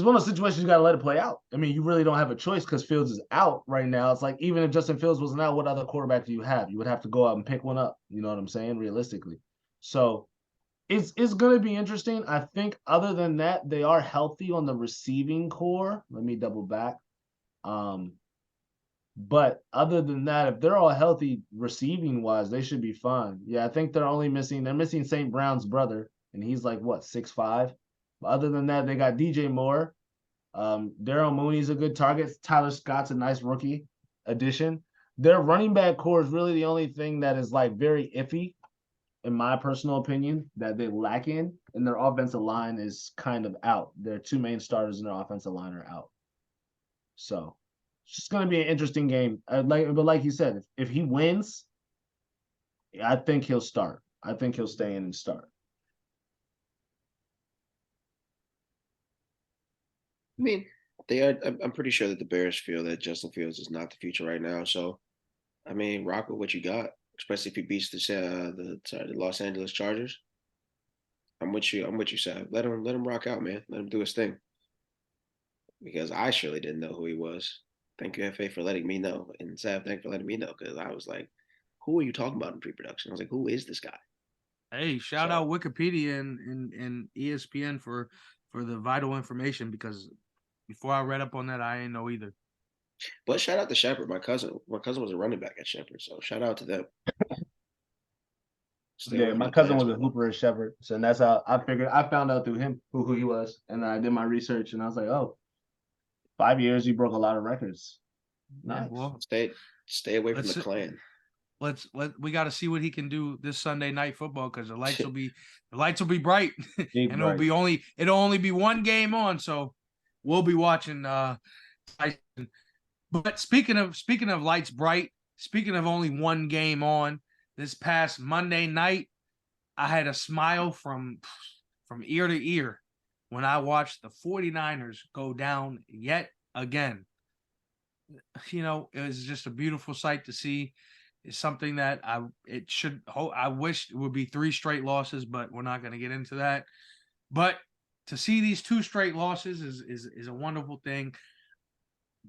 one of those situations you got to let it play out. I mean, you really don't have a choice because Fields is out right now. It's like even if Justin Fields wasn't out, what other quarterback do you have? You would have to go out and pick one up. You know what I'm saying? Realistically. So it's going to be interesting. I think other than that, they are healthy on the receiving core. Let me double back. But other than that, if they're all healthy receiving wise, they should be fine. Yeah, I think they're missing St. Brown's brother, and he's like what, 6'5". But other than that, they got DJ Moore. Darryl Mooney's a good target. Tyler Scott's a nice rookie addition. Their running back core is really the only thing that is like very iffy, in my personal opinion, that they lack in, and their offensive line is kind of out. Their 2 main starters in their offensive line are out. So it's just going to be an interesting game. But like you said, if he wins, I think he'll start. I think he'll stay in and start. I mean, they are. I'm pretty sure that the Bears feel that Justin Fields is not the future right now. So, I mean, rock with what you got, especially if he beats the Los Angeles Chargers. I'm with you. I'm with you, Sav. Let him rock out, man. Let him do his thing. Because I surely didn't know who he was. Thank you, FA, for letting me know, and Sav, thank you for letting me know, because I was like, "Who are you talking about in pre-production?" I was like, "Who is this guy?" Hey, shout So, out Wikipedia and ESPN for the vital information, because before I read up on that, I didn't know either. but shout out to Shepard, my cousin. My cousin was a running back at Shepard, so shout out to them. Stay away Yeah, from my the cousin was a Klansmen. hooper at Shepherd, so and that's how I figured. I found out through him who he was, and I did my research, and I was like, oh, 5 years, you broke a lot of records. Yeah, Nice. well, Stay away from let's the Klan. we got to see what he can do this Sunday night football, because the lights will be bright, Big and bright. it'll only be one game on, so we'll be watching. Tyson. But speaking of lights bright, speaking of only one game on, this past Monday night, I had a smile from ear to ear when I watched the 49ers go down yet again. You know, it was just a beautiful sight to see. It's something that I wish it would be 3 straight losses, but we're not going to get into that. But to see these 2 straight losses is a wonderful thing.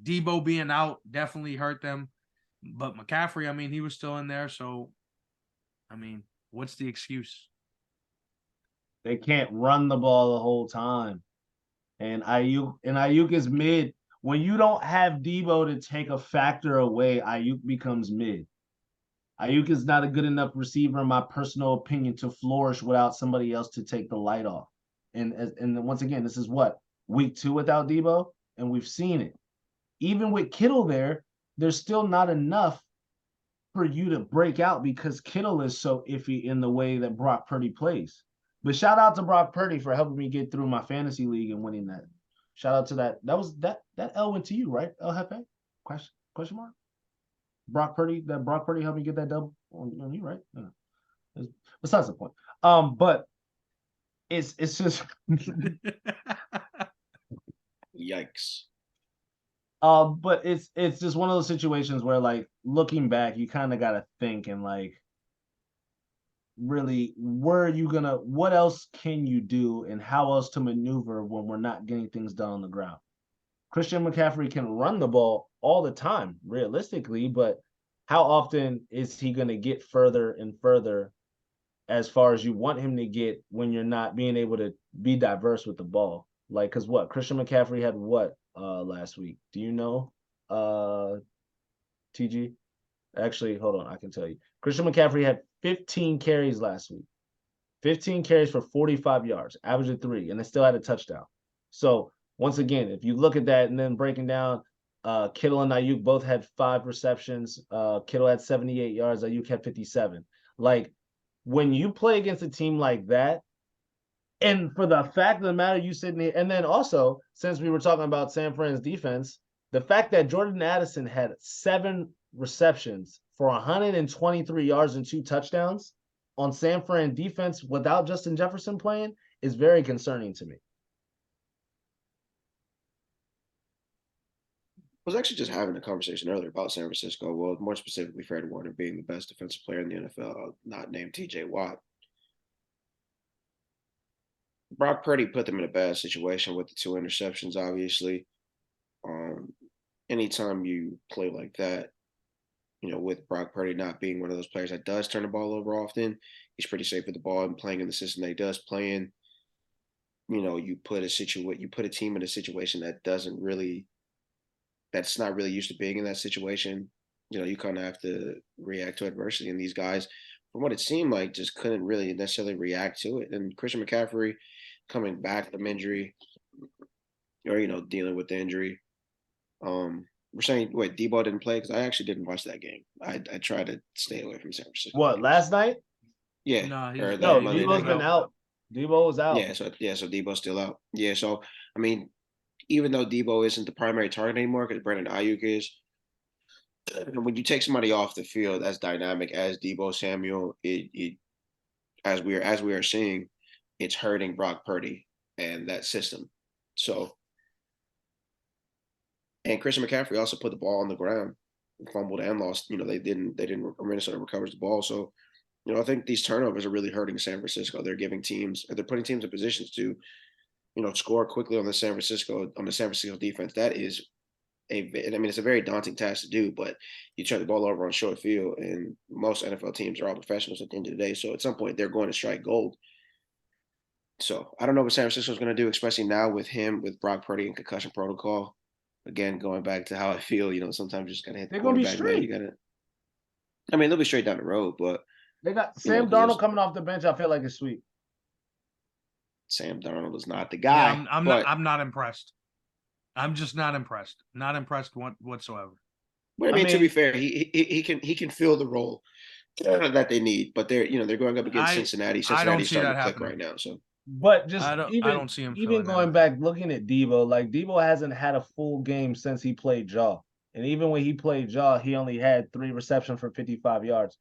Debo being out definitely hurt them, but McCaffrey, I mean, he was still in there, so I mean, what's the excuse? They can't run the ball the whole time, and Ayuk is mid. When you don't have Debo to take a factor away, Ayuk becomes mid. Ayuk is not a good enough receiver, in my personal opinion, to flourish without somebody else to take the light off. And once again, this is what, week 2 without Debo, and we've seen it. Even with Kittle there, there's still not enough for you to break out because Kittle is so iffy in the way that Brock Purdy plays. But shout out to Brock Purdy for helping me get through my fantasy league and winning that. Shout out to that. That L went to you, right? El Jefe? Question mark? Brock Purdy helped me get that double on you, right? Yeah. Besides the point. But it's just Yikes. but it's just one of those situations where, like, looking back, you kind of got to think and, like, really, what else can you do and how else to maneuver when we're not getting things done on the ground? Christian McCaffrey can run the ball all the time, realistically, but how often is he going to get further and further as far as you want him to get when you're not being able to be diverse with the ball? Like, because what? Christian McCaffrey had what last week? Do you know, TG? Actually, hold on. I can tell you. Christian McCaffrey had 15 carries last week. 15 carries for 45 yards, average of 3, and they still had a touchdown. So, once again, if you look at that and then breaking down, Kittle and Ayuk both had 5 receptions. Kittle had 78 yards. Ayuk had 57. Like, when you play against a team like that, and for the fact of the matter, you said, and then also, since we were talking about San Fran's defense, the fact that Jordan Addison had 7 receptions for 123 yards and 2 touchdowns on San Fran defense without Justin Jefferson playing is very concerning to me. I was actually just having a conversation earlier about San Francisco. Well, more specifically, Fred Warner being the best defensive player in the NFL, not named TJ Watt. Brock Purdy put them in a bad situation with the 2 interceptions, obviously. Anytime you play like that, you know, with Brock Purdy not being one of those players that does turn the ball over often, he's pretty safe with the ball and playing in the system that he does play in. You know, you put a team in a situation that's not really used to being in that situation. You know, you kind of have to react to adversity, and these guys, from what it seemed like, just couldn't really necessarily react to it. And Christian McCaffrey coming back from injury, or, you know, dealing with the injury. We're saying, wait, Debo didn't play? Because I actually didn't watch that game. I tried to stay away from San Francisco. What, last night? Yeah. No, Or No, Monday Debo's night. been out. Debo was out. So Debo's still out. Yeah, so I mean, even though Debo isn't the primary target anymore because Brandon Ayuk is, when you take somebody off the field as dynamic as Debo Samuel, as we are seeing, it's hurting Brock Purdy and that system. So, and Christian McCaffrey also put the ball on the ground, fumbled and lost. They didn't. Minnesota recovers the ball. So, I think these turnovers are really hurting San Francisco. They're putting teams in positions to, score quickly on the San Francisco defense. That is it's a very daunting task to do, but you turn the ball over on short field, and most NFL teams are all professionals at the end of the day. So at some point, they're going to strike gold. So I don't know what San Francisco is going to do, especially now with Brock Purdy and concussion protocol. Again, going back to how I feel, sometimes you just got to hit the quarterback. Man. You got to. They'll be straight down the road, but they got Sam Darnold coming off the bench. I feel like it's sweet. Sam Darnold is not the guy. Yeah, I'm not impressed. I'm just not impressed. Not impressed whatsoever. But to be fair, he can fill the role that they need. But they're going up against Cincinnati. Cincinnati's starting to click right now. So, but just I don't see him. Even going back, looking at Debo, like Debo hasn't had a full game since he played Jaw, and even when he played Jaw, he only had 3 receptions for 55 yards.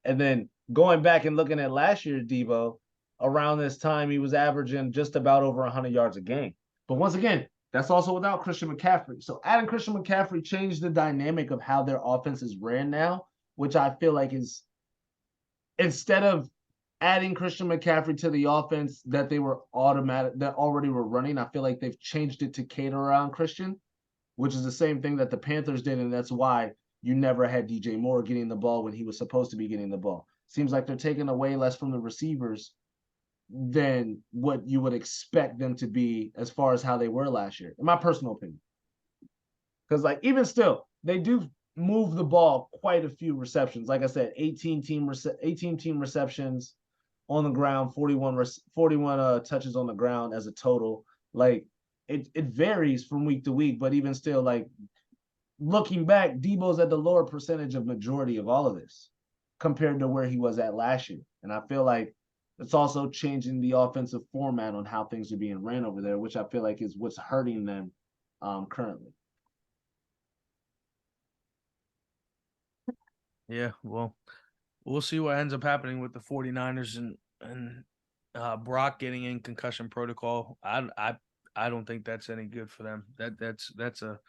And then going back and looking at last year's Debo, around this time he was averaging just about over 100 yards a game. But once again, that's also without Christian McCaffrey. So adding Christian McCaffrey changed the dynamic of how their offense is ran now, which I feel like is, instead of adding Christian McCaffrey to the offense that they were already were running, I feel like they've changed it to cater around Christian, which is the same thing that the Panthers did, and that's why you never had DJ Moore getting the ball when he was supposed to be getting the ball. Seems like they're taking away less from the receivers than what you would expect them to be as far as how they were last year, in my personal opinion. Because, like, even still, they do move the ball quite a few receptions. Like I said, 18 team receptions on the ground, 41 touches on the ground as a total. Like, it varies from week to week, but even still, like, looking back, Debo's at the lower percentage of majority of all of this compared to where he was at last year. And I feel like it's also changing the offensive format on how things are being ran over there, which I feel like is what's hurting them currently. Yeah, well, we'll see what ends up happening with the 49ers and Brock getting in concussion protocol. I don't think that's any good for them. It's a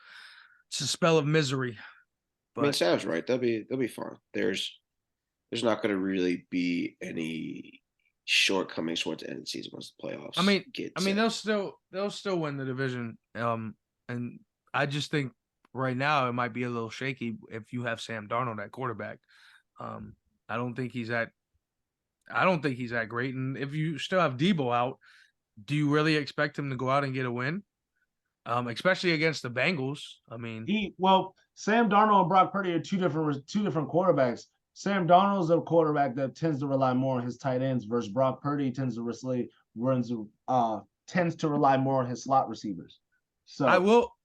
spell of misery. But Sam's right. They'll be fine. There's not going to really be any shortcomings towards the end of the season once the playoffs. They'll still win the division. And I just think right now it might be a little shaky if you have Sam Darnold at quarterback. I don't think he's that great. And if you still have Debo out, do you really expect him to go out and get a win? Especially against the Bengals. Sam Darnold and Brock Purdy are two different quarterbacks. Sam Darnold's a quarterback that tends to rely more on his tight ends, versus Brock Purdy tends to rely more on his slot receivers. So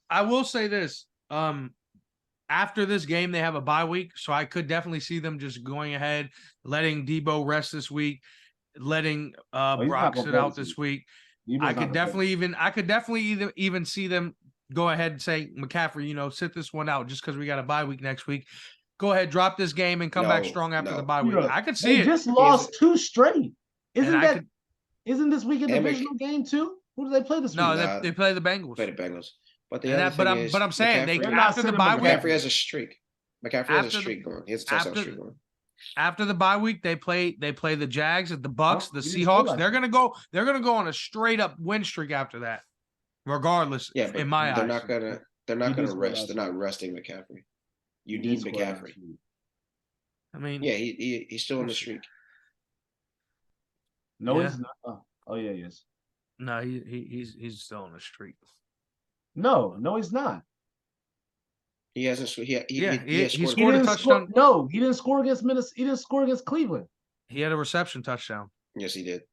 I will say this. After this game, they have a bye week, so I could definitely see them just going ahead, letting Debo rest this week, letting Brock sit out this week. I could definitely even see them go ahead and say, McCaffrey, sit this one out just because we got a bye week next week. Go ahead, drop this game and come back strong after the bye week. I could see it. They just lost 2 straight. Isn't this week a divisional game too? Who do they play this week? No, they play the Bengals. But I'm saying after the bye week, McCaffrey has a streak. McCaffrey has a streak going. He has a touchdown streak going. After the bye week, they play the Jags, the Bucks, the Seahawks. They're gonna go on a straight up win streak after that, regardless. Yeah, but in my eyes, they're not gonna rest. They're not resting McCaffrey. You need McCaffrey. Yeah, he's still on the streak. No, he's not. Oh yeah, he is. No, he's still on the streak. No, he's not. He hasn't. He scored a touchdown. He didn't score against Minnesota. He didn't score against Cleveland. He had a reception touchdown. Yes, he did.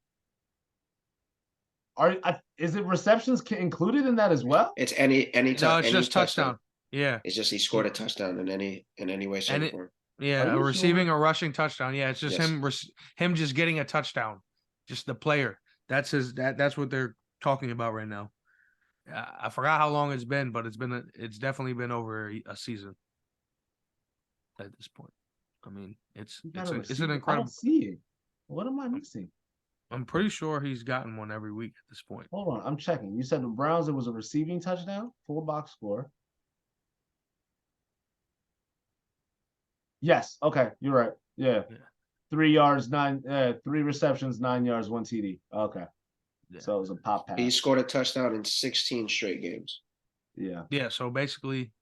Is it receptions included in that as well? It's any No, it's just touchdown. Yeah, it's just he scored a touchdown in any way, shape, or form. Yeah, a receiving or rushing touchdown. Yeah, it's just him just getting a touchdown. Just the player. That's what they're talking about right now. I forgot how long it's been, but it's definitely been over a season. at this point. I mean, it's You got a it's receiver? an I incredible. don't see it. What am I missing? I'm pretty sure he's gotten one every week at this point. Hold on, I'm checking. You said the Browns, it was a receiving touchdown, full box score. Yes. Okay, you're right. Yeah. Yeah. 3 yards, 3 receptions, 9 yards, 1 TD. Okay. Yeah. So it was a pop He pass. scored a touchdown in 16 straight games. Yeah. Yeah. So basically,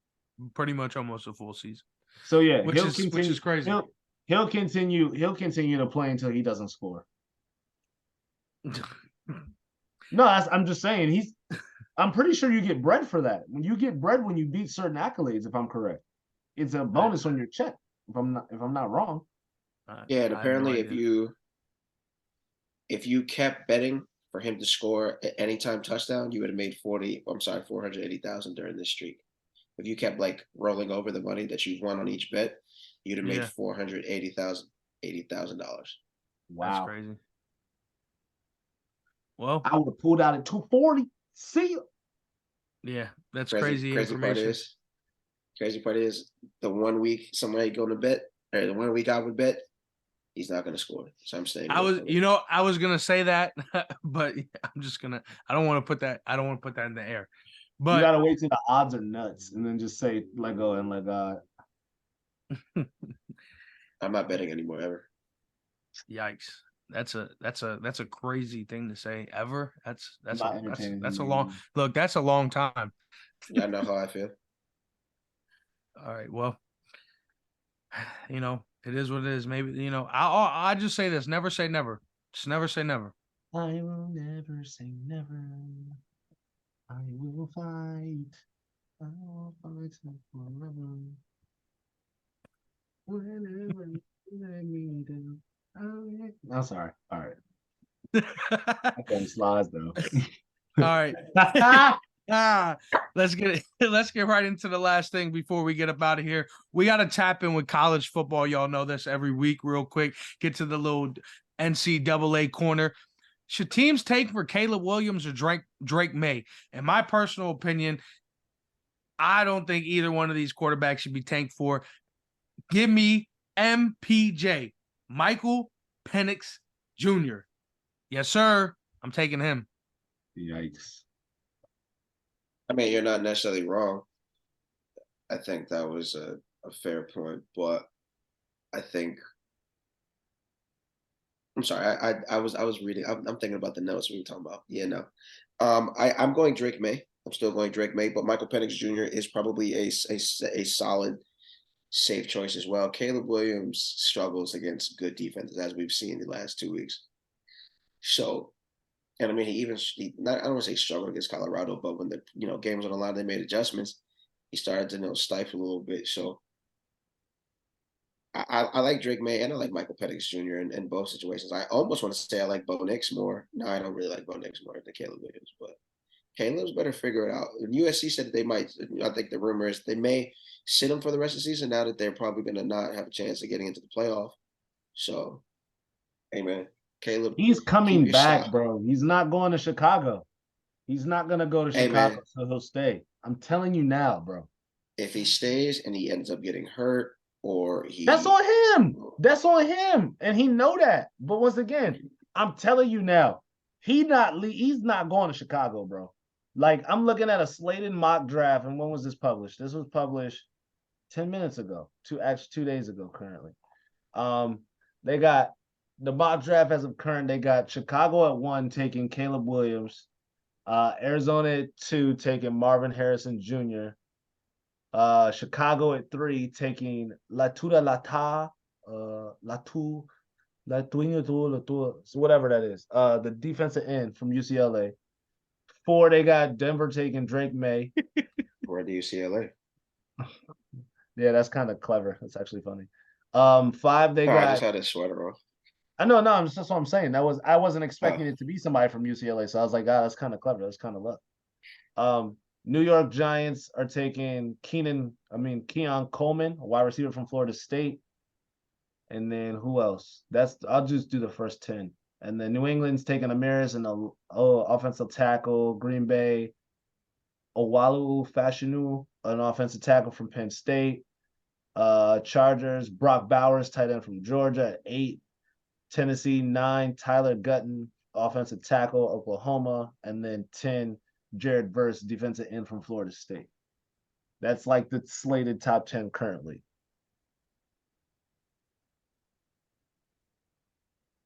pretty much almost a full season. So yeah, which is crazy. He'll continue to play until he doesn't score. No, I'm just saying I'm pretty sure you get bread for that. When you get bread when you beat certain accolades, if I'm correct. It's a bonus on your check, if I'm not wrong. Yeah, and I have no apparently idea. if you kept betting for him to score at any time touchdown, you would have made 480,000 during this streak. If you kept like rolling over the money that you've won on each bet, you'd have made Yeah. $480,000. Wow. That's crazy. Well, I would have pulled out at 240. See you. yeah, that's crazy information. Crazy part is the 1 week somebody going to bet, or the 1 week I would bet, he's not going to score. So I'm staying. I was gonna say that, but I'm just gonna. I don't want to put that. I don't want to put that in the air. But You gotta wait till the odds are nuts and then just say let go and let God. I'm not betting anymore ever. Yikes. That's a crazy thing to say ever. That's a long look. That's a long time. Yeah, I know how I feel. All right. Well, it is what it is. Maybe I just say this: never say never. Just never say never. I will never say never. I will fight. I will fight forever. Whenever you let me down. I'm sorry. All right. I got slides though. All right. Let's get right into the last thing before we get up out of here. We got to tap in with college football. Y'all know this every week, real quick. Get to the little NCAA corner. Should teams take for Caleb Williams or Drake May? In my personal opinion, I don't think either one of these quarterbacks should be tanked for. Give me MPJ, Michael Penix Jr. Yes, sir. I'm taking him. Yikes. I mean, you're not necessarily wrong. I think that was a fair point, but I think I'm sorry. I was reading. I'm thinking about the notes we were talking about. Yeah, no. I'm going Drake May. I'm still going Drake May, but Michael Penix Jr. is probably a solid, safe choice as well. Caleb Williams struggles against good defenses, as we've seen the last 2 weeks. So, and I mean, I don't want to say struggled against Colorado, but when the game was on the line, they made adjustments. He started to stifle a little bit. So, I like Drake May and I like Michael Penix Jr. in both situations. I almost want to say I like Bo Nix more. No, I don't really like Bo Nix more than Caleb Williams, but Caleb's better figure it out. And USC said that they might. I think the rumor is they may sit him for the rest of the season now that they're probably going to not have a chance of getting into the playoff. So, hey man, Caleb, he's coming back, bro. He's not going to Chicago. He's not going to go to Chicago, so he'll stay. I'm telling you now, bro. If he stays and he ends up getting hurt, that's on him. That's on him, and he know that. But once again, I'm telling you now, he's not going to Chicago, bro. Like I'm looking at a slated mock draft, and when was this published? This was published 10 minutes ago, 2 days ago. Currently, they got the mock draft as of current. They got Chicago at 1 taking Caleb Williams, Arizona at 2 taking Marvin Harrison Jr. Chicago at 3 taking Latuda Lata, Latu, so whatever that is. The defensive end from UCLA. 4, they got Denver taking Drake May. Where the UCLA? Yeah, that's kind of clever. That's actually funny. 5, they got. I just had his sweater off. I know, no, that's what I'm saying. I wasn't expecting it to be somebody from UCLA, so I was like, that's kind of clever. That's kind of luck. New York Giants are taking Keon Coleman, a wide receiver from Florida State. And then who else? I'll just do the first 10. And then New England's taking Amiris and offensive tackle. Green Bay, Owalu Fashanu, an offensive tackle from Penn State. Chargers, Brock Bowers, tight end from Georgia at 8. Tennessee, 9, Tyler Gutton, offensive tackle, Oklahoma, and then 10, Jared Verse, defensive end from Florida State. That's like the slated top 10 currently.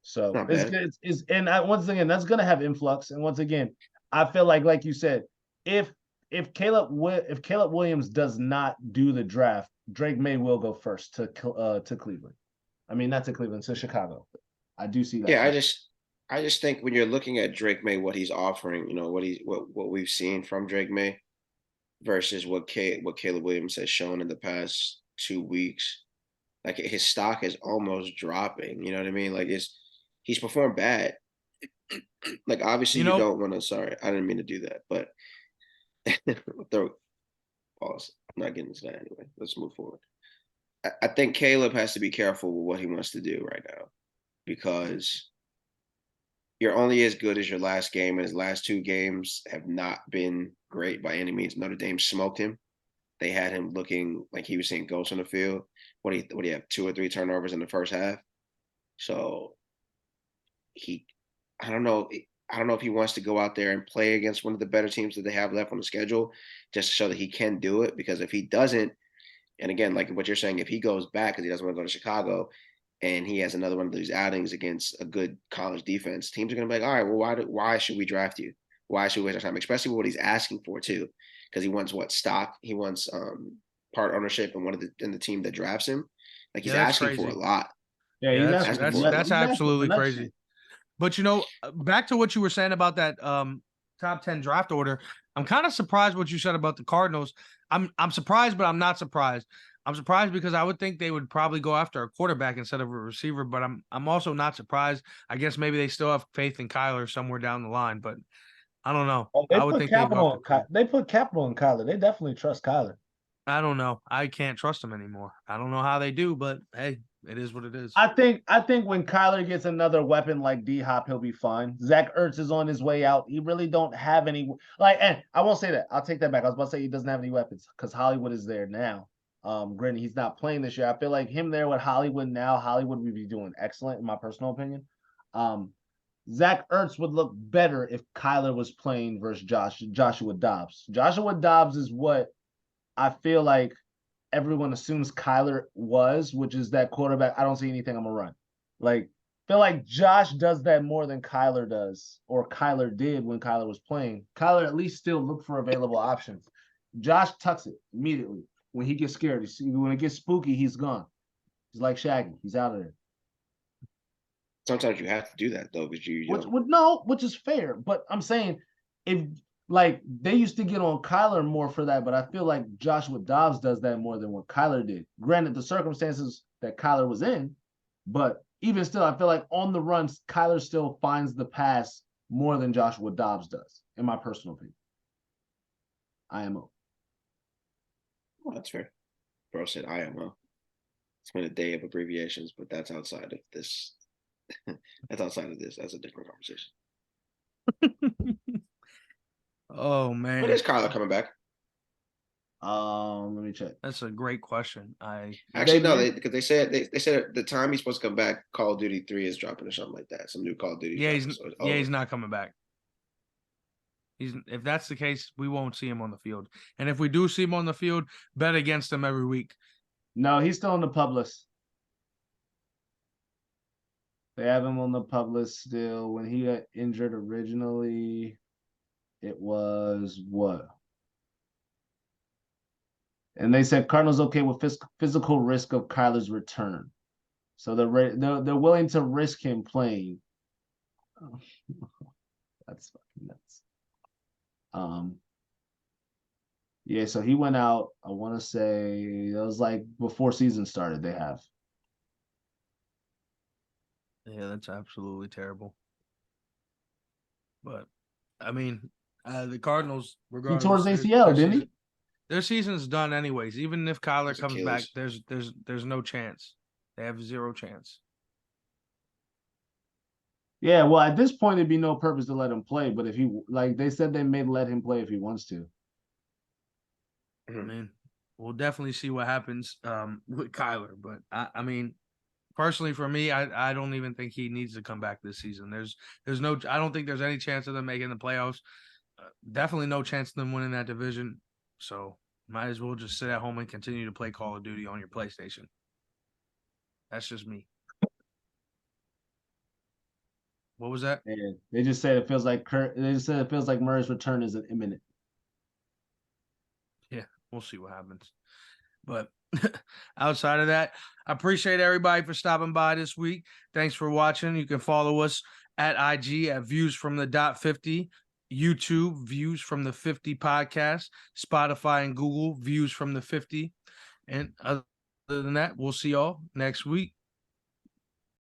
So Not it's bad. good. Once again, that's gonna have influx. And once again, I feel like you said, if Caleb Williams does not do the draft, Drake May will go first to Cleveland. I mean, not to Cleveland, to Chicago. I do see that. Yeah, I just think when you're looking at Drake May, what he's offering, what we've seen from Drake May versus what Caleb Williams has shown in the past 2 weeks, like his stock is almost dropping. You know what I mean? Like he's performed bad. Like obviously you don't want to. Sorry, I didn't mean to do that, but throw pause. I'm not getting into that anyway. Let's move forward. I think Caleb has to be careful with what he wants to do right now, because you're only as good as your last game, and his last 2 games have not been great by any means. Notre Dame smoked him. They had him looking like he was seeing ghosts on the field. What do you have, 2 or 3 turnovers in the first half? So I don't know if he wants to go out there and play against one of the better teams that they have left on the schedule, just to show that he can do it. Because if he doesn't, and again, like what you're saying, if he goes back because he doesn't want to go to Chicago, and he has another one of these outings against a good college defense, teams are going to be like, all right, well, why should we draft you? Why should we waste our time? Especially with what he's asking for too, because he wants stock. He wants part ownership in the team that drafts him. Like he's asking for a lot. Yeah, that's absolutely crazy. But back to what you were saying about that top 10 draft order, I'm kind of surprised what you said about the Cardinals. I'm surprised, but I'm not surprised. I'm surprised because I would think they would probably go after a quarterback instead of a receiver, but I'm also not surprised. I guess maybe they still have faith in Kyler somewhere down the line, but I don't know. I would think they put capital in Kyler. They definitely trust Kyler. I don't know. I can't trust them anymore. I don't know how they do, but hey, it is what it is. I think when Kyler gets another weapon like D-Hop, he'll be fine. Zach Ertz is on his way out. He really don't have any and I won't say that. I'll take that back. I was about to say he doesn't have any weapons because Hollywood is there now. Granted, he's not playing this year. I feel like him there with Hollywood now, Hollywood would be doing excellent, in my personal opinion. Zach Ertz would look better if Kyler was playing versus Joshua Dobbs. Joshua Dobbs is what I feel like everyone assumes Kyler was, which is that quarterback. I don't see anything, I'm gonna run. Like, feel like Josh does that more than Kyler does, or Kyler did when Kyler was playing. Kyler at least still look for available options. Josh tucks it immediately. When he gets scared, when it gets spooky, he's gone. He's like Shaggy. He's out of there. Sometimes you have to do that though, because which is fair. But I'm saying, if they used to get on Kyler more for that, but I feel like Joshua Dobbs does that more than what Kyler did. Granted, the circumstances that Kyler was in, but even still, I feel like on the runs, Kyler still finds the pass more than Joshua Dobbs does, in my personal opinion. IMO. Well, that's fair. Bro said IMO. It's been a day of abbreviations, but that's outside of this. That's outside of this. That's a different conversation. Oh man. When is Kyler coming back? Let me check. That's a great question. Because they said at the time he's supposed to come back, Call of Duty 3 is dropping or something like that. Some new Call of Duty. Yeah, he's not coming back. If that's the case, we won't see him on the field. And if we do see him on the field, bet against him every week. No, he's still on the PUP list. They have him on the PUP list still. When he got injured originally, it was what? And they said Cardinals okay with physical risk of Kyler's return, so they're willing to risk him playing. Oh, that's fucking nuts. Yeah, so he went out. I want to say it was like before season started. They have. Yeah, that's absolutely terrible. But I mean, the Cardinals, regardless, he tore his ACL, didn't he? Their season's done anyways. Even if Kyler comes back, there's no chance. They have 0 chance. Yeah, well, at this point, there'd be no purpose to let him play. But if he, like they said, they may let him play if he wants to. I mean, we'll definitely see what happens with Kyler. But I mean, personally for me, I don't even think he needs to come back this season. There's no I don't think there's any chance of them making the playoffs. Definitely no chance of them winning that division. So might as well just sit at home and continue to play Call of Duty on your PlayStation. That's just me. What was that? And they just said it feels like Murray's return is imminent. Yeah, we'll see what happens. But outside of that, I appreciate everybody for stopping by this week. Thanks for watching. You can follow us at IG at Views from the .50, YouTube Views from the 50 podcast, Spotify and Google Views from the 50. And other than that, we'll see y'all next week.